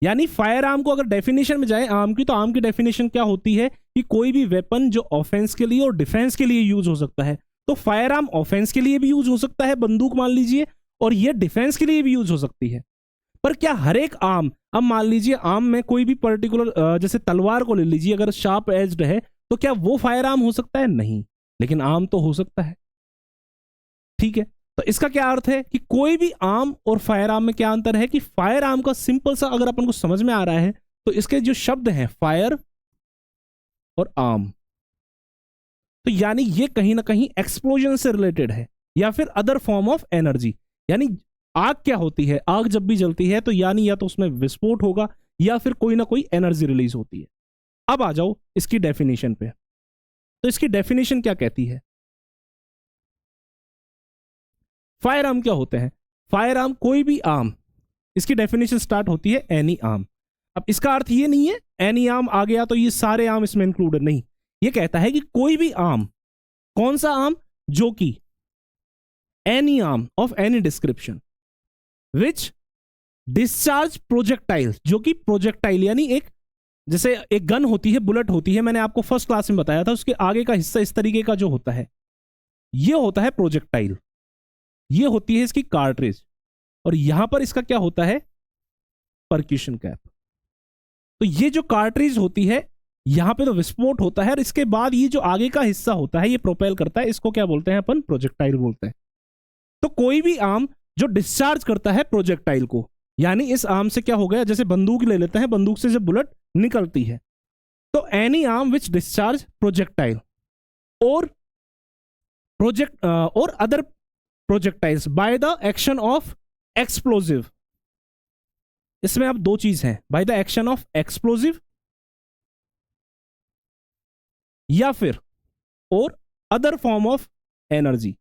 यानी फायर आर्म को अगर डेफिनेशन में जाए आर्म की, तो आर्म की डेफिनेशन क्या होती है कि कोई भी वेपन जो ऑफेंस के लिए और डिफेंस के लिए यूज हो सकता है। तो फायर आर्म ऑफेंस के लिए भी यूज हो सकता है, बंदूक मान लीजिए, और ये डिफेंस के लिए भी यूज हो सकती है। पर क्या हर एक आर्म, अब मान लीजिए आर्म में कोई भी पर्टिकुलर, जैसे तलवार को ले लीजिए, अगर शार्प एज्ड है तो क्या वो फायर आर्म हो सकता है? नहीं, लेकिन आर्म तो हो सकता है। ठीक है, तो इसका क्या अर्थ है कि कोई भी आर्म और फायर आर्म में क्या अंतर है कि फायर आर्म का सिंपल सा अगर अपन को समझ में आ रहा है तो इसके जो शब्द हैं फायर और आर्म, तो यानी ये कहीं ना कहीं एक्सप्लोजन से रिलेटेड है या फिर अदर फॉर्म ऑफ एनर्जी। यानी आग क्या होती है? आग जब भी जलती है तो यानी या तो उसमें विस्फोट होगा या फिर कोई ना कोई एनर्जी रिलीज होती है। अब आ जाओ इसकी डेफिनेशन पे, तो इसकी डेफिनेशन क्या कहती है? फायर आर्म क्या होते हैं? फायर आर्म कोई भी आर्म, इसकी डेफिनेशन स्टार्ट होती है एनी आर्म। अब इसका अर्थ ये नहीं है एनी आर्म आ गया तो ये सारे आर्म इसमें इंक्लूडेड, नहीं। ये कहता है कि कोई भी आर्म, कौन सा आर्म? जो कि any arm of any description, which discharge projectile, जो कि प्रोजेक्टाइल यानी एक, जैसे एक गन होती है, बुलेट होती है, मैंने आपको फर्स्ट क्लास में बताया था, उसके आगे का हिस्सा इस तरीके का जो होता है, ये होता है प्रोजेक्टाइल, ये होती है इसकी कार्ट्रिज, और यहां पर इसका क्या होता है, परक्यूशन कैप। तो ये जो कार्ट्रिज होती है, यहां पे तो विस्फोट होता है, और इसके बाद ये जो आगे का हिस्सा होता है ये प्रोपेल करता है, इसको क्या बोलते हैं अपन, प्रोजेक्टाइल बोलते हैं। तो कोई भी आर्म जो डिस्चार्ज करता है प्रोजेक्टाइल को, यानी इस आर्म से क्या हो गया, जैसे बंदूक ले लेते हैं, बंदूक से जब बुलेट निकलती है, तो any arm which discharge projectile और और other projectiles by the action of explosive, इसमें अब दो चीज हैं, by the action of explosive या फिर और अदर फॉर्म ऑफ एनर्जी,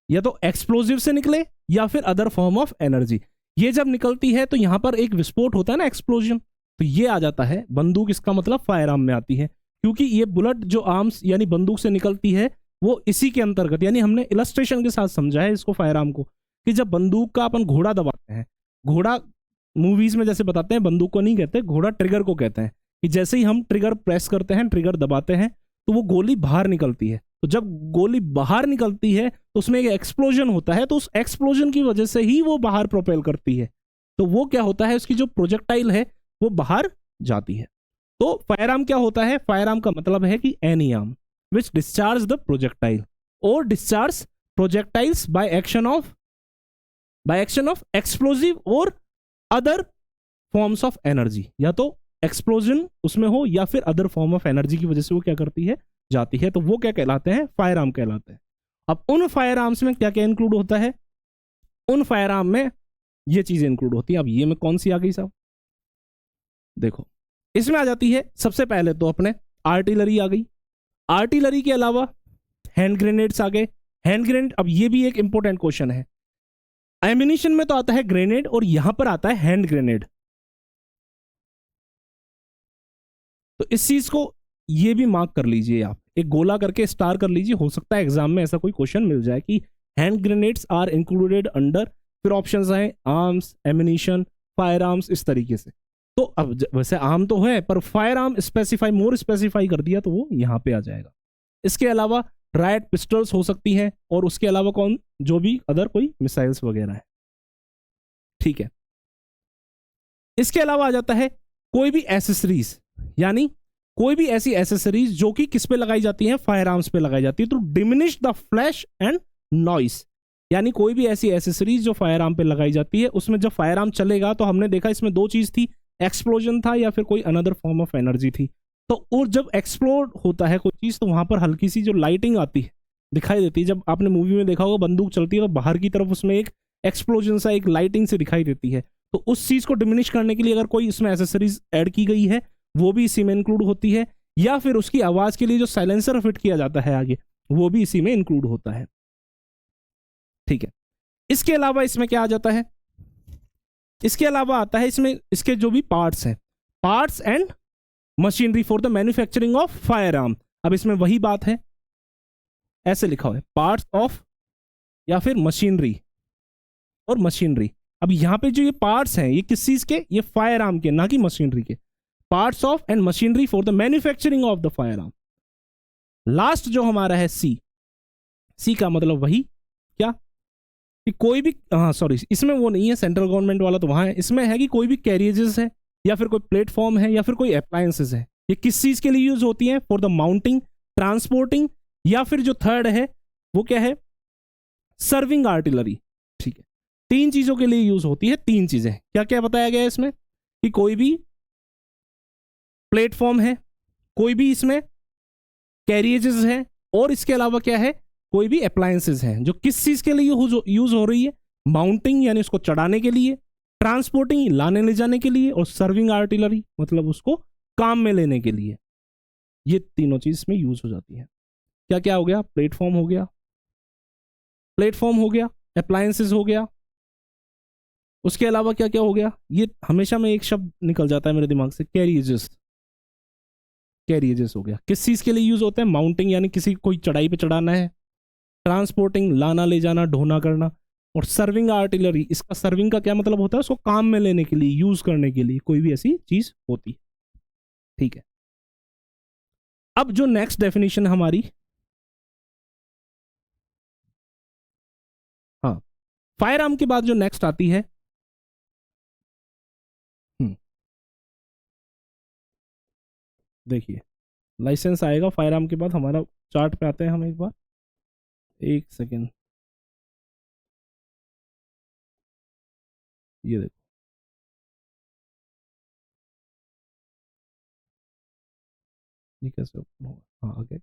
या तो एक्सप्लोजिव से निकले या फिर अदर फॉर्म ऑफ एनर्जी। ये जब निकलती है तो यहां पर एक विस्फोट होता है ना, एक्सप्लोजन, तो ये आ जाता है बंदूक, इसका मतलब फायर आर्म में आती है, क्योंकि ये बुलेट जो आर्म्स यानी बंदूक से निकलती है वो इसी के अंतर्गत, यानी हमने इलस्ट्रेशन के साथ समझा है इसको फायर आर्म को, कि जब बंदूक का अपन घोड़ा दबाते हैं, घोड़ा मूवीज में जैसे बताते हैं, बंदूक को नहीं कहते, घोड़ा ट्रिगर को कहते हैं, कि जैसे ही हम ट्रिगर प्रेस करते हैं, ट्रिगर दबाते हैं, तो वो गोली बाहर निकलती है, तो जब गोली बाहर निकलती है तो उसमें एक एक्सप्लोजन होता है, तो उस एक्सप्लोजन की वजह से ही वो बाहर प्रोपेल करती है, तो वो क्या होता है, उसकी जो प्रोजेक्टाइल है वो बाहर जाती है। तो फायर आर्म क्या होता है, फायर आर्म का मतलब है कि any arm which discharge the projectile और discharge projectiles by action of explosive और अदर फॉर्म्स ऑफ एनर्जी, या तो एक्सप्लोजन उसमें हो या फिर अदर फॉर्म ऑफ एनर्जी की वजह से वो क्या करती है, जाती है, तो वो क्या कहलाते हैं, फायर आर्म कहलाते हैं। अब उन फायर आर्म्स में क्या क्या इंक्लूड होता है, उन फायर आर्म में ये चीजें इंक्लूड होती हैं। अब ये में कौन सी आ गई साहब, देखो इसमें आ जाती है सबसे पहले तो अपने आर्टिलरी आ गई, आर्टिलरी के अलावा हैंड ग्रेनेड्स आ गए, हैंड ग्रेनेड, अब ये भी एक इंपॉर्टेंट क्वेश्चन है, एमिनिशन में तो आता है ग्रेनेड और यहां पर आता है हैंड ग्रेनेड, तो इस चीज को ये भी मार्क कर लीजिए, आप एक गोला करके स्टार कर लीजिए, हो सकता है एग्जाम में ऐसा कोई क्वेश्चन मिल जाए कि hand grenades are included under, फिर ऑप्शंस हैं आर्म्स, एमिनिशन, फायर आर्म्स, इस तरीके से। तो अब वैसे आर्म तो है पर फायर आर्म स्पेसिफाई, मोर स्पेसिफाई कर दिया तो वो यहां पे आ जाएगा। इसके अलावा राइट पिस्टल्स हो सकती हैं, और उसके अलावा कौन, जो भी अदर कोई मिसाइल्स वगैरह है, ठीक है। इसके अलावा आ जाता है कोई भी एसेसरीज, यानी कोई भी ऐसी एसेसरीज जो कि किस पे लगाई जाती है, फायर आर्म्स पे लगाई जाती है, तो diminish the flash and noise, यानी कोई भी ऐसी एसेसरीज जो फायर आर्म पे लगाई जाती है, उसमें जब फायर आर्म चलेगा तो हमने देखा इसमें दो चीज थी, एक्सप्लोजन था या फिर कोई अनदर फॉर्म ऑफ एनर्जी थी। तो और जब एक्सप्लोड होता है कोई चीज तो वहां पर हल्की सी जो लाइटिंग आती है, दिखाई देती है, जब आपने मूवी में देखा होगा बंदूक चलती है तो बाहर की तरफ उसमें एक एक्सप्लोजन सा, एक लाइटिंग से दिखाई देती है, तो उस चीज को डिमिनिश करने के लिए अगर कोई इसमें एसेसरीज ऐड की गई है वो भी इसी में इंक्लूड होती है, या फिर उसकी आवाज के लिए जो साइलेंसर फिट किया जाता है आगे, वो भी इसी में इंक्लूड होता है, ठीक है। इसके अलावा इसमें क्या आ जाता है, इसके अलावा आता है इसमें इसके जो भी पार्ट्स हैं, parts and machinery for the manufacturing of fire arm. अब इसमें वही बात है, ऐसे लिखा हुआ है पार्ट्स ऑफ या फिर मशीनरी और मशीनरी। अब यहां पे जो ये पार्ट्स हैं ये किस चीज के, ये फायर आर्म के, ना कि मशीनरी के, parts of and machinery for the manufacturing of the fire arm. Last जो हमारा है सी, सी का मतलब वही क्या कि कोई भी, हाँ सॉरी इसमें वो नहीं है, सेंट्रल गवर्नमेंट वाला तो वहां है, इसमें है कि कोई भी कैरियजेस है या फिर कोई प्लेटफॉर्म है या फिर कोई अप्लायंसेस है, ये किस चीज के लिए यूज होती है, फॉर द माउंटिंग, ट्रांसपोर्टिंग, या फिर जो थर्ड है वो क्या है, सर्विंग आर्टिलरी, ठीक है। तीन चीजों के लिए यूज होती है, तीन चीजें क्या क्या बताया गया है इसमें, कि कोई भी प्लेटफॉर्म है, कोई भी इसमें कैरियजेस है, और इसके अलावा क्या है, कोई भी अप्लायंसेस हैं जो किस चीज के लिए यूज हो रही है, माउंटिंग यानी उसको चढ़ाने के लिए, ट्रांसपोर्टिंग लाने ले जाने के लिए, और सर्विंग आर्टिलरी मतलब उसको काम में लेने के लिए। ये तीनों चीज में यूज हो जाती है। क्या क्या हो गया, प्लेटफॉर्म हो गया, प्लेटफॉर्म हो गया, अप्लायंसेस हो गया, उसके अलावा क्या क्या हो गया, ये हमेशा में एक शब्द निकल जाता है मेरे दिमाग से, कैरियजेस, कैरियजेस हो गया, किस चीज के लिए यूज होते हैं, माउंटिंग यानी किसी कोई चढ़ाई पे चढ़ाना है, ट्रांसपोर्टिंग लाना ले जाना ढोना करना, और सर्विंग आर्टिलरी, इसका सर्विंग का क्या मतलब होता है, उसको काम में लेने के लिए, यूज करने के लिए, कोई भी ऐसी चीज होती है। ठीक है, अब जो नेक्स्ट डेफिनेशन हमारी, हाँ, फायर आर्म के बाद जो नेक्स्ट आती है, देखिए लाइसेंस आएगा फायर आर्म के बाद, हमारा चार्ट पे आते हैं हम एक बार, एक सेकेंड, ये देखो, ये कैसे ओपन होगा, हाँ आगे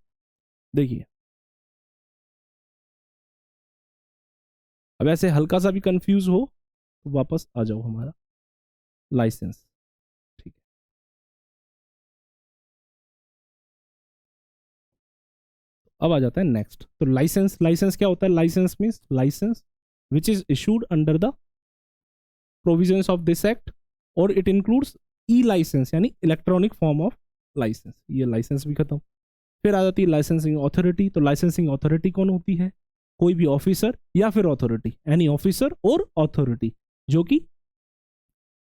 देखिए। अब ऐसे हल्का सा भी कंफ्यूज हो तो वापस आ जाओ हमारा लाइसेंस। ठीक है, अब आ जाता है नेक्स्ट। तो लाइसेंस, लाइसेंस क्या होता है, licence means licence which is issued under the provisions of this act, और इट इंक्लूड्स ई लाइसेंस यानी इलेक्ट्रॉनिक फॉर्म ऑफ लाइसेंस। ये लाइसेंस भी खत्म। फिर आ जाती है लाइसेंसिंग अथॉरिटी। तो लाइसेंसिंग अथॉरिटी कौन होती है, कोई भी ऑफिसर या फिर अथॉरिटी, एनी ऑफिसर और अथॉरिटी जो कि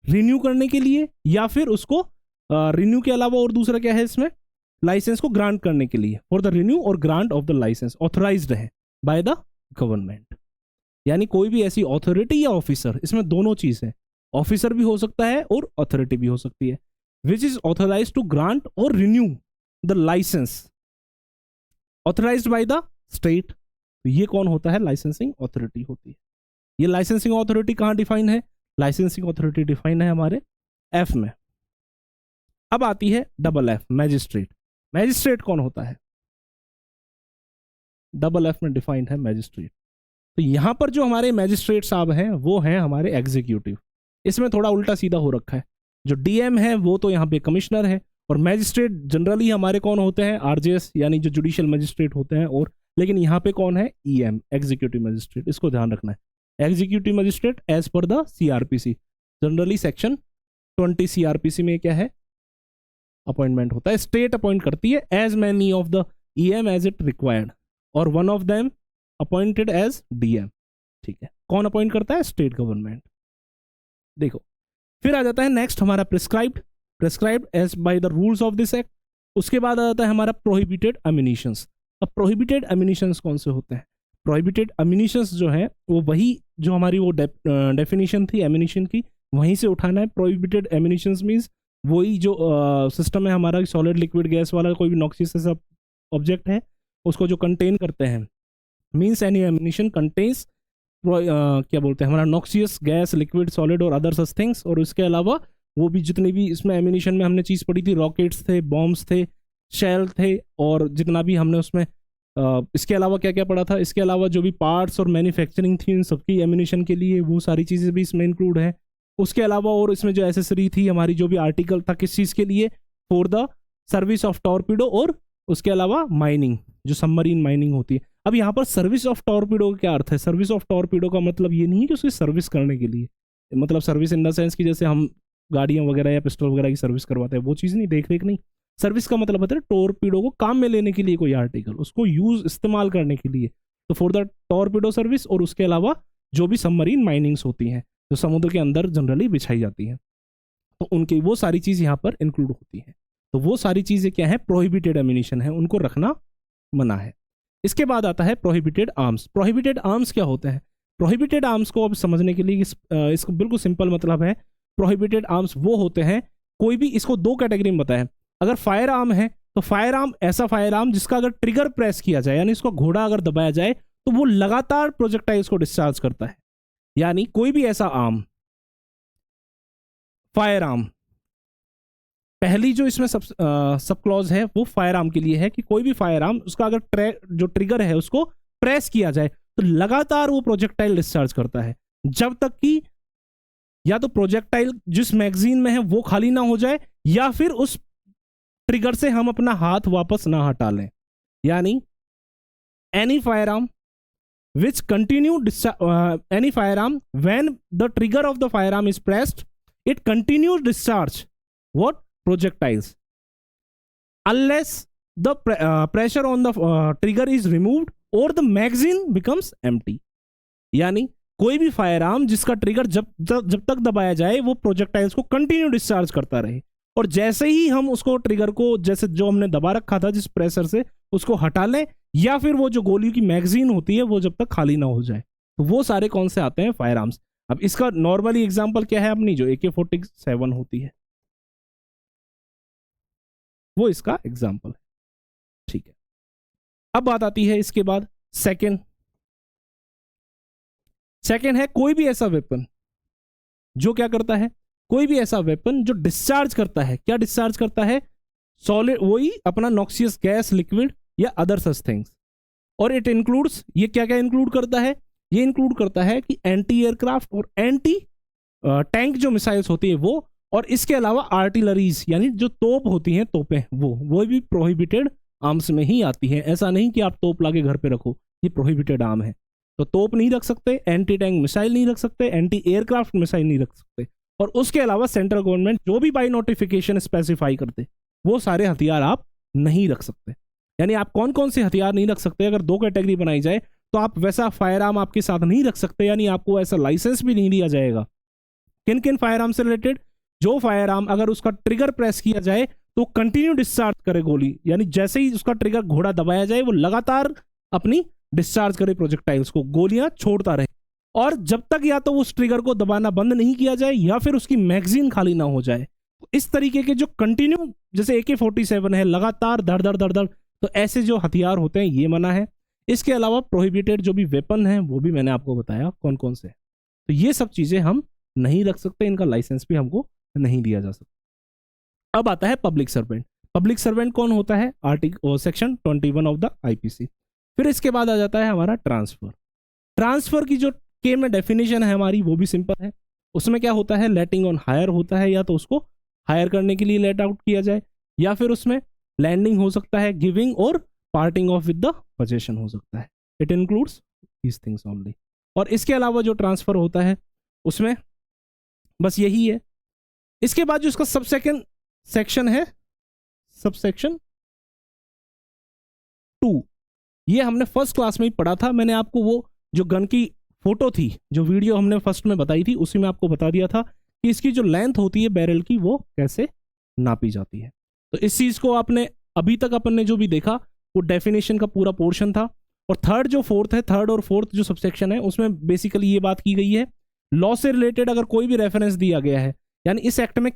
रिन्यू करने के लिए या फिर उसको रिन्यू के अलावा और दूसरा क्या है इसमें, लाइसेंस को ग्रांट करने के लिए, फॉर द रिन्यू और grant of the licence authorised है बाय द गवर्नमेंट। यानी कोई भी ऐसी अथॉरिटी या ऑफिसर, इसमें दोनों चीज है, ऑफिसर भी हो सकता है और अथॉरिटी भी हो सकती है, which is authorised to grant और renew the licence authorised by the state. तो ये कौन होता है, लाइसेंसिंग अथॉरिटी होती है। ये लाइसेंसिंग अथॉरिटी कहां डिफाइन है, लाइसेंसिंग अथॉरिटी डिफाइन है हमारे एफ में। अब आती है डबल एफ, मैजिस्ट्रेट। मैजिस्ट्रेट कौन होता है, डबल एफ में डिफाइंड है मैजिस्ट्रेट। तो यहां पर जो हमारे मैजिस्ट्रेट साहब हैं वो हैं हमारे एग्जीक्यूटिव। इसमें थोड़ा उल्टा सीधा हो रखा है, जो डीएम है वो तो यहाँ पे कमिश्नर है, और मैजिस्ट्रेट जनरली हमारे कौन होते हैं, आरजेएस यानी जो जुडिशियल मैजिस्ट्रेट होते हैं, और लेकिन यहाँ पे कौन है, ईएम, एग्जीक्यूटिव मैजिस्ट्रेट। इसको ध्यान रखना है, executive magistrate as per the CrPC, generally section 20 CrPC में क्या है, अपॉइंटमेंट होता है, स्टेट अपॉइंट करती है as many of the EM as it required, और one of them appointed as DM. ठीक है, कौन अपॉइंट करता है, स्टेट गवर्नमेंट। देखो फिर आ जाता है नेक्स्ट हमारा prescribed, prescribed as by the rules of this act. उसके बाद आ जाता है हमारा प्रोहिबिटेड एम्यूनिशंस। अब प्रोहिबिटेड एम्यूनिशंस कौन से होते हैं, प्रोहिबिटेड एम्यूनिशंस जो है वो वही जो हमारी वो डेफिनेशन थी एम्यूनिशन की, वहीं से उठाना है। प्रोहिबिटेड एम्यूनिशंस मींस वही जो सिस्टम है हमारा, सॉलिड लिक्विड गैस वाला कोई भी नॉक्सियस ऐसा ऑब्जेक्ट है उसको जो कंटेन करते हैं, मींस एनी एम्यूनिशन कंटेन्स क्या बोलते हैं हमारा नॉक्सियस गैस, लिक्विड, सॉलिड और अदर सच थिंग्स। और इसके अलावा वो भी जितनी भी इसमें एम्यूनिशन में हमने चीज़ पढ़ी थी, रॉकेट्स थे, बॉम्ब्स थे, शेल थे, और जितना भी हमने उसमें इसके अलावा क्या क्या पढ़ा था, इसके अलावा जो भी पार्ट्स और मैन्युफैक्चरिंग थी इन सबकी एम्यूनिशन के लिए, वो सारी चीज़ें भी इसमें इंक्लूड है। उसके अलावा और इसमें जो एसेसरी थी हमारी, जो भी आर्टिकल था किस चीज़ के लिए, for the service of torpedo, और उसके अलावा माइनिंग, जो सबमरीन माइनिंग होती है। अब यहाँ पर सर्विस ऑफ टॉर्पीडो का क्या अर्थ है, सर्विस ऑफ टॉर्पीडो का मतलब ये नहीं है कि उसकी सर्विस करने के लिए, मतलब सर्विस इन द सेंस कि जैसे हम गाड़ियाँ वगैरह या पिस्टल वगैरह की सर्विस करवाते हैं, वो चीज़ नहीं, देख रेख नहीं। सर्विस का मतलब होता है टॉर्पीडो को काम में लेने के लिए, कोई आर्टिकल उसको यूज इस्तेमाल करने के लिए, तो फॉर द टॉर्पीडो सर्विस। और उसके अलावा जो भी सबमरीन माइनिंग्स होती हैं जो समुद्र के अंदर जनरली बिछाई जाती हैं, तो उनकी वो सारी चीज़ यहाँ पर इंक्लूड होती है। तो वो सारी चीज़ें क्या है, प्रोहिबिटेड एम्यूनिशन है, उनको रखना मना है। इसके बाद आता है प्रोहिबिटेड आर्म्स। प्रोहिबिटेड आर्म्स क्या होते हैं, प्रोहिबिटेड आर्म्स को अब समझने के लिए इसको बिल्कुल सिंपल मतलब है, प्रोहिबिटेड आर्म्स वो होते हैं, कोई भी, इसको दो कैटेगरी में बताया। अगर फायर आर्म है तो फायर आर्म ऐसा फायर आर्म जिसका अगर ट्रिगर प्रेस किया जाए, यानी इसको घोड़ा अगर दबाया जाए तो वो लगातार प्रोजेक्टाइल्स को डिस्चार्ज करता है। यानी कोई भी ऐसा आर्म, फायर आर्म, पहली जो इसमें सब क्लॉज है वो फायर आर्म के लिए है कि कोई भी फायर आर्म उसका अगर जो ट्रिगर है उसको प्रेस किया जाए तो लगातार वो प्रोजेक्टाइल डिस्चार्ज करता है, जब तक कि या तो प्रोजेक्टाइल जिस मैगजीन में है वो खाली ना हो जाए, या फिर उस ट्रिगर से हम अपना हाथ वापस ना हटा लें। यानी any fire arm which continue any firearm when the trigger of the firearm is pressed, it continues discharge what projectiles unless the pressure on the trigger is removed or the magazine becomes empty। यानी कोई भी fire arm जिसका trigger जब तक दबाया जाए वो projectiles को कंटिन्यू डिस्चार्ज करता रहे, और जैसे ही हम उसको ट्रिगर को जैसे जो हमने दबा रखा था जिस प्रेशर से उसको हटा लें, या फिर वो जो गोली की मैगजीन होती है वो जब तक खाली ना हो जाए, तो वो सारे कौन से आते हैं, फायर आर्म्स। अब इसका नॉर्मली एग्जांपल क्या है, अपनी जो AK-47 होती है वो इसका एग्जांपल है, ठीक है। अब बात आती है इसके बाद सेकंड है कोई भी ऐसा वेपन जो क्या करता है, कोई भी ऐसा वेपन जो डिस्चार्ज करता है, क्या डिस्चार्ज करता है, सॉलिड, वही अपना नॉक्सियस गैस, लिक्विड या अदर सच थिंग्स। और इट इंक्लूड्स, ये क्या क्या इंक्लूड करता है, ये इंक्लूड करता है कि एंटी एयरक्राफ्ट और एंटी टैंक जो मिसाइल्स होती है वो, और इसके अलावा आर्टिलरीज यानी जो तोप होती हैं, तोपें, वो भी प्रोहिबिटेड आर्म्स में ही आती हैं। ऐसा नहीं कि आप तोप लाके घर पे रखो, ये प्रोहिबिटेड आर्म है, तो तोप नहीं रख सकते, एंटी टैंक मिसाइल नहीं रख सकते, एंटी एयरक्राफ्ट मिसाइल नहीं रख सकते। और उसके अलावा सेंट्रल गवर्नमेंट जो भी बाय नोटिफिकेशन स्पेसिफाई करते वो सारे हथियार आप नहीं रख सकते। यानी आप कौन कौन से हथियार नहीं रख सकते, अगर दो कैटेगरी बनाई जाए तो आप वैसा फायर आर्म आपके साथ नहीं रख सकते, यानी आपको ऐसा लाइसेंस भी नहीं दिया जाएगा। किन किन फायर आर्म से रिलेटेड, जो फायर आर्म अगर उसका ट्रिगर प्रेस किया जाए तो कंटिन्यू डिस्चार्ज करे गोली, यानी जैसे ही उसका ट्रिगर घोड़ा दबाया जाए वो लगातार अपनी डिस्चार्ज करे प्रोजेक्टाइल्स को, गोलियां छोड़ता रहे, और जब तक या तो उस ट्रिगर को दबाना बंद नहीं किया जाए या फिर उसकी मैगजीन खाली ना हो जाए। इस तरीके के जो कंटिन्यू, जैसे AK-47 है, लगातार धड़ धड़ धड़ धड़, तो ऐसे जो हथियार होते हैं ये मना है। इसके अलावा प्रोहिबिटेड जो भी वेपन है वो भी मैंने आपको बताया कौन कौन से, तो ये सब चीजें हम नहीं रख सकते, इनका लाइसेंस भी हमको नहीं दिया जा सकता। अब आता है पब्लिक सर्वेंट। पब्लिक सर्वेंट कौन होता है, सेक्शन 21 ऑफ द IPC। फिर इसके बाद आ जाता है हमारा ट्रांसफर। ट्रांसफर की जो के में डेफिनेशन है हमारी वो भी सिंपल है। उसमें क्या होता है, लेटिंग ऑन हायर होता है, या तो उसको हायर करने के लिए लेट आउट किया जाए, या फिर उसमें लैंडिंग हो सकता है, गिविंग और parting of with the possession हो सकता है। It includes these things only. और इसके अलावा जो ट्रांसफर होता है उसमें बस यही है। इसके बाद जो इसका सेक्शन है, सबसेक्शन 2, ये हमने फर्स्ट क्लास में ही पढ़ा था। मैंने आपको वो जो गन की फोटो थी, जो वीडियो हमने फर्स्ट में बताई थी, उसी में आपको बता दिया था कि इसकी जो लेंथ होती है बैरल की वो कैसे नापी जाती है। तो इस चीज को आपने अभी तक अपन ने जो भी देखा वो डेफिनेशन का पूरा पोर्शन था। और थर्ड और फोर्थ जो सबसेक्शन है उसमें बेसिकली ये बात की गई है, लॉ से रिलेटेड अगर कोई भी रेफरेंस दिया गया है, यानी इस एक्ट में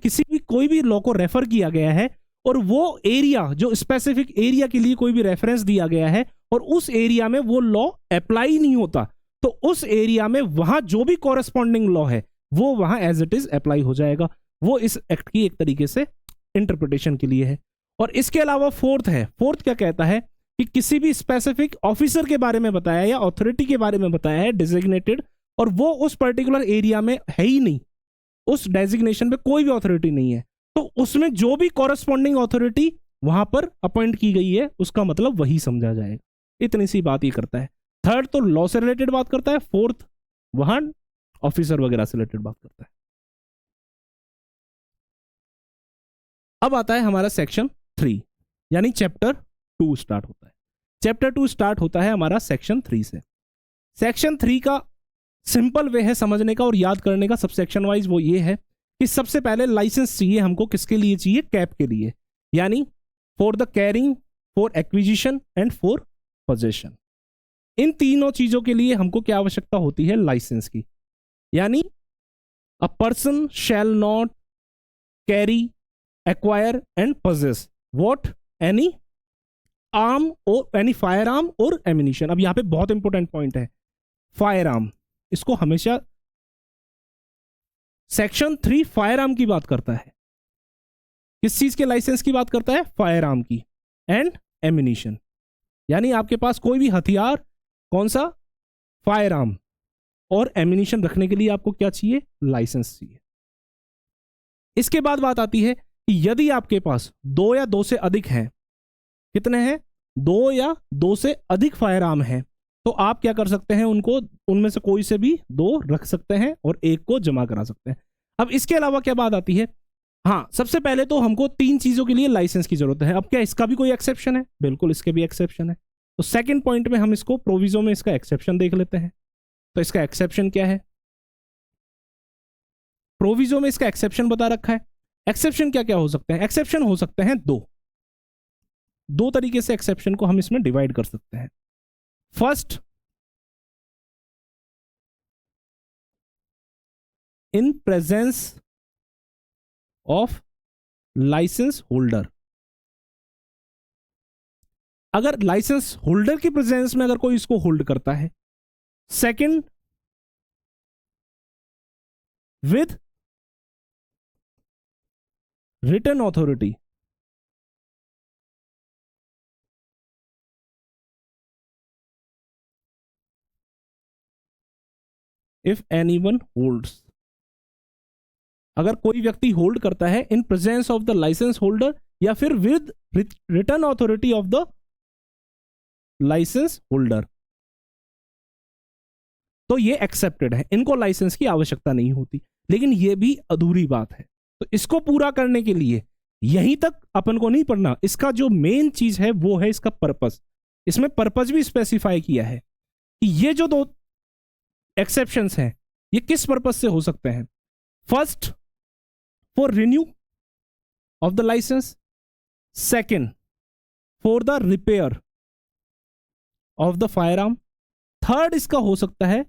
कोई भी लॉ को रेफर किया गया है और वो एरिया, जो स्पेसिफिक एरिया के लिए कोई भी रेफरेंस दिया गया है और उस एरिया में वो लॉ अप्लाई नहीं होता, तो उस एरिया में वहां जो भी कॉरेस्पॉन्डिंग लॉ है वो वहां एज इट इज अप्लाई हो जाएगा। वो इस एक्ट की एक तरीके से इंटरप्रिटेशन के लिए है। और इसके अलावा फोर्थ क्या कहता है कि किसी भी स्पेसिफिक ऑफिसर के बारे में बताया या अथॉरिटी के बारे में बताया है डिजिग्नेटेड, और वो उस पर्टिकुलर एरिया में है ही नहीं, उस डेजिग्नेशन पे कोई भी अथॉरिटी नहीं है, तो उसमें जो भी कॉरेस्पॉन्डिंग अथॉरिटी वहां पर अपॉइंट की गई है उसका मतलब वही समझा जाएगा। इतनी सी बात ये करता है। थर्ड तो लॉ से रिलेटेड बात करता है, फोर्थ वहां ऑफिसर वगैरह से रिलेटेड बात करता है। अब आता है हमारा सेक्शन 3, यानी चैप्टर 2 स्टार्ट होता है। चैप्टर 2 स्टार्ट होता है हमारा सेक्शन 3 से। सेक्शन 3 का सिंपल वे है समझने का और याद करने का सबसेक्शन वाइज, वो ये है कि सबसे पहले लाइसेंस चाहिए हमको, किसके लिए चाहिए, कैप के लिए, यानी for the carrying, for acquisition and for possession. इन तीनों चीजों के लिए हमको क्या आवश्यकता होती है, लाइसेंस की। यानी a person shall not carry, acquire and possess what any arm और एनी फायर आर्म और एमिनिशन। अब यहां पे बहुत इंपॉर्टेंट पॉइंट है, फायर आर्म, इसको हमेशा सेक्शन 3 फायर आर्म की बात करता है। किस चीज के लाइसेंस की बात करता है, फायर आर्म की एंड एमिनिशन। यानी आपके पास कोई भी हथियार, कौन सा, फायर आर्म, और एमिनिशन रखने के लिए आपको क्या चाहिए, लाइसेंस चाहिए। इसके बाद बात आती है कि यदि आपके पास 2 या 2 से अधिक हैं, कितने हैं, 2 या 2 से अधिक फायर आर्म हैं, तो आप क्या कर सकते हैं, उनको उनमें से कोई से भी 2 रख सकते हैं और 1 को जमा करा सकते हैं। अब इसके अलावा क्या बात आती है, हाँ, सबसे पहले तो हमको 3 चीजों के लिए लाइसेंस की जरूरत है। अब क्या इसका भी कोई एक्सेप्शन है, बिल्कुल इसके भी एक्सेप्शन है। तो सेकंड पॉइंट में हम इसको प्रोविजो में इसका एक्सेप्शन देख लेते हैं। तो इसका एक्सेप्शन क्या है? प्रोविजो में इसका एक्सेप्शन बता रखा है। एक्सेप्शन क्या क्या हो सकते हैं? एक्सेप्शन हो सकते हैं दो तरीके से एक्सेप्शन को हम इसमें डिवाइड कर सकते हैं। First, in presence of licence holder. अगर लाइसेंस होल्डर की प्रेजेंस में अगर कोई इसको होल्ड करता है। Second, with written authority. If anyone holds, अगर कोई व्यक्ति होल्ड करता है in presence of the licence holder या फिर with written authority of the licence holder, तो ये एक्सेप्टेड है, इनको लाइसेंस की आवश्यकता नहीं होती। लेकिन ये भी अधूरी बात है, तो इसको पूरा करने के लिए यहीं तक अपन को नहीं पढ़ना। इसका जो मेन चीज है वो है इसका पर्पस। इसमें पर्पस भी स्पेसिफाई किया है कि ये जो दो एक्सेप्शंस हैं ये किस पर्पस से हो सकते हैं। First, for renew of the licence. Second, for the repair of the firearm. Third इसका हो सकता है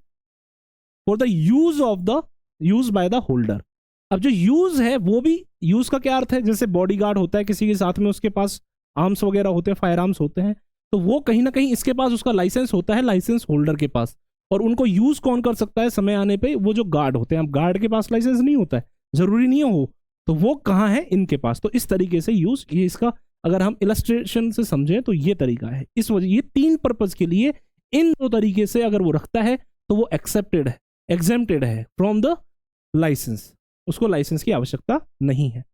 for the use by the holder. अब जो यूज है वो भी, यूज का क्या अर्थ है? जैसे बॉडीगार्ड होता है किसी के साथ में, उसके पास आर्म्स वगैरह होते हैं, फायर आर्म्स होते हैं, तो वो कहीं ना कहीं इसके पास उसका लाइसेंस होता है, लाइसेंस होल्डर के पास। और उनको यूज कौन कर सकता है समय आने पे? वो जो गार्ड होते हैं। अब गार्ड के पास लाइसेंस नहीं होता है, जरूरी नहीं हो, तो वो कहाँ है? इनके पास। तो इस तरीके से यूज, ये इसका अगर हम इलस्ट्रेशन से समझें तो ये तरीका है। इस वजह, ये तीन पर्पज के लिए इन दो तरीके से अगर वो रखता है तो वो एक्सेप्टेड है, एग्जेम्प्टेड है फ्रॉम द लाइसेंस, उसको लाइसेंस की आवश्यकता नहीं है।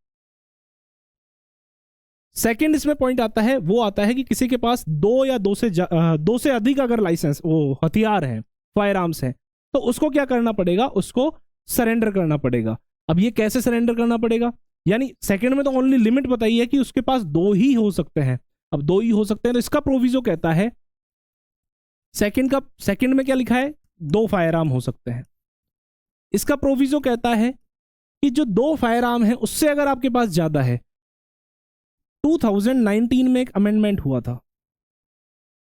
सेकंड इसमें पॉइंट आता है, वो आता है कि किसी के पास दो या दो से अधिक अगर लाइसेंस, वो हथियार हैं, फायर आर्म्स हैं, तो उसको क्या करना पड़ेगा? उसको सरेंडर करना पड़ेगा। अब ये कैसे सरेंडर करना पड़ेगा? यानी सेकंड में तो ओनली लिमिट बताई है कि उसके पास दो ही हो सकते हैं। अब दो ही हो सकते हैं तो इसका प्रोविजो कहता है, सेकंड में क्या लिखा है? दो फायर आर्म हो सकते हैं। इसका प्रोविजो कहता है कि जो दो फायर आर्म है उससे अगर आपके पास ज्यादा है, 2019 में एक अमेंडमेंट हुआ था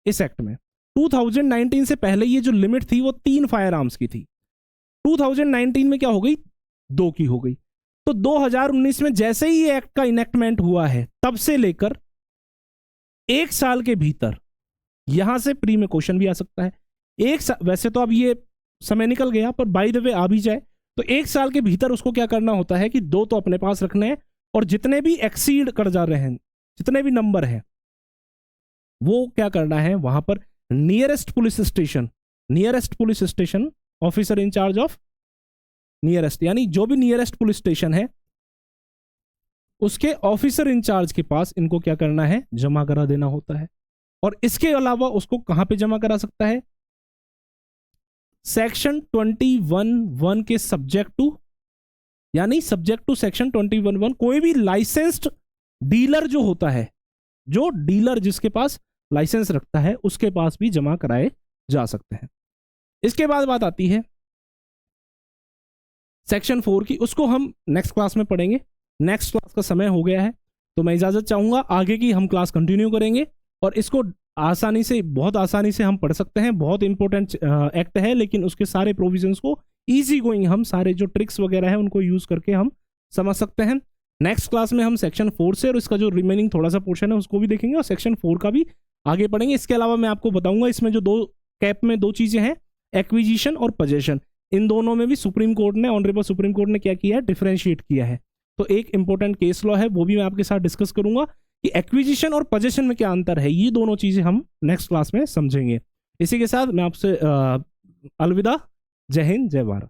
इस एक्ट में। 2019 से पहले ये जो लिमिट थी वो 3 फायर आर्म्स की थी। 2019 में क्या हो गई? 2 की हो गई। तो 2019 में जैसे ही ये एक्ट का इनेक्टमेंट हुआ है, तब से लेकर 1 साल के भीतर, यहां से प्री में क्वेश्चन भी आ सकता है, वैसे तो अब ये समय निकल गया, पर बाय द वे आ भी जाए तो 1 साल के भीतर उसको क्या करना होता है कि 2 तो अपने पास रखने हैं, और जितने भी एक्सीड कर जा रहे हैं, जितने भी नंबर हैं, वो क्या करना है? वहां पर nearest police station officer in charge of nearest, यानी जो भी नियरेस्ट पुलिस स्टेशन है उसके ऑफिसर इंचार्ज के पास इनको क्या करना है? जमा करा देना होता है। और इसके अलावा उसको कहां पे जमा करा सकता है? सेक्शन 21(1) के सब्जेक्ट टू, यानी सब्जेक्ट टू सेक्शन 21(1), कोई भी लाइसेंस्ड डीलर जो होता है, जो डीलर जिसके पास लाइसेंस रखता है, उसके पास भी जमा कराए जा सकते हैं। इसके बाद बात आती है सेक्शन 4 की, उसको हम नेक्स्ट क्लास में पढ़ेंगे। नेक्स्ट क्लास का समय हो गया है, तो मैं इजाजत चाहूंगा। आगे की हम क्लास कंटिन्यू करेंगे और इसको बहुत आसानी से हम पढ़ सकते हैं। बहुत इंपॉर्टेंट एक्ट है, लेकिन उसके सारे प्रोविजंस को इजी गोइंग, हम सारे जो ट्रिक्स वगैरह है उनको यूज करके हम समझ सकते हैं। नेक्स्ट क्लास में हम सेक्शन 4 से और इसका जो रिमेनिंग थोड़ा सा पोर्शन है उसको भी देखेंगे और सेक्शन 4 का भी आगे पढ़ेंगे। इसके अलावा मैं आपको बताऊंगा इसमें जो कैप में 2 चीजें हैं, एक्विजिशन और पोजेशन, इन दोनों में भी सुप्रीम कोर्ट ने, ऑनरेबल सुप्रीम कोर्ट ने क्या किया है? डिफरेंशिएट किया है। तो एक इंपॉर्टेंट केस लॉ है, वो भी मैं आपके साथ डिस्कस करूंगा कि एक्विजिशन और पोजेशन में क्या अंतर है। ये दोनों चीजें हम नेक्स्ट क्लास में समझेंगे। इसी के साथ मैं आपसे अलविदा। जय हिंद, जय भारत।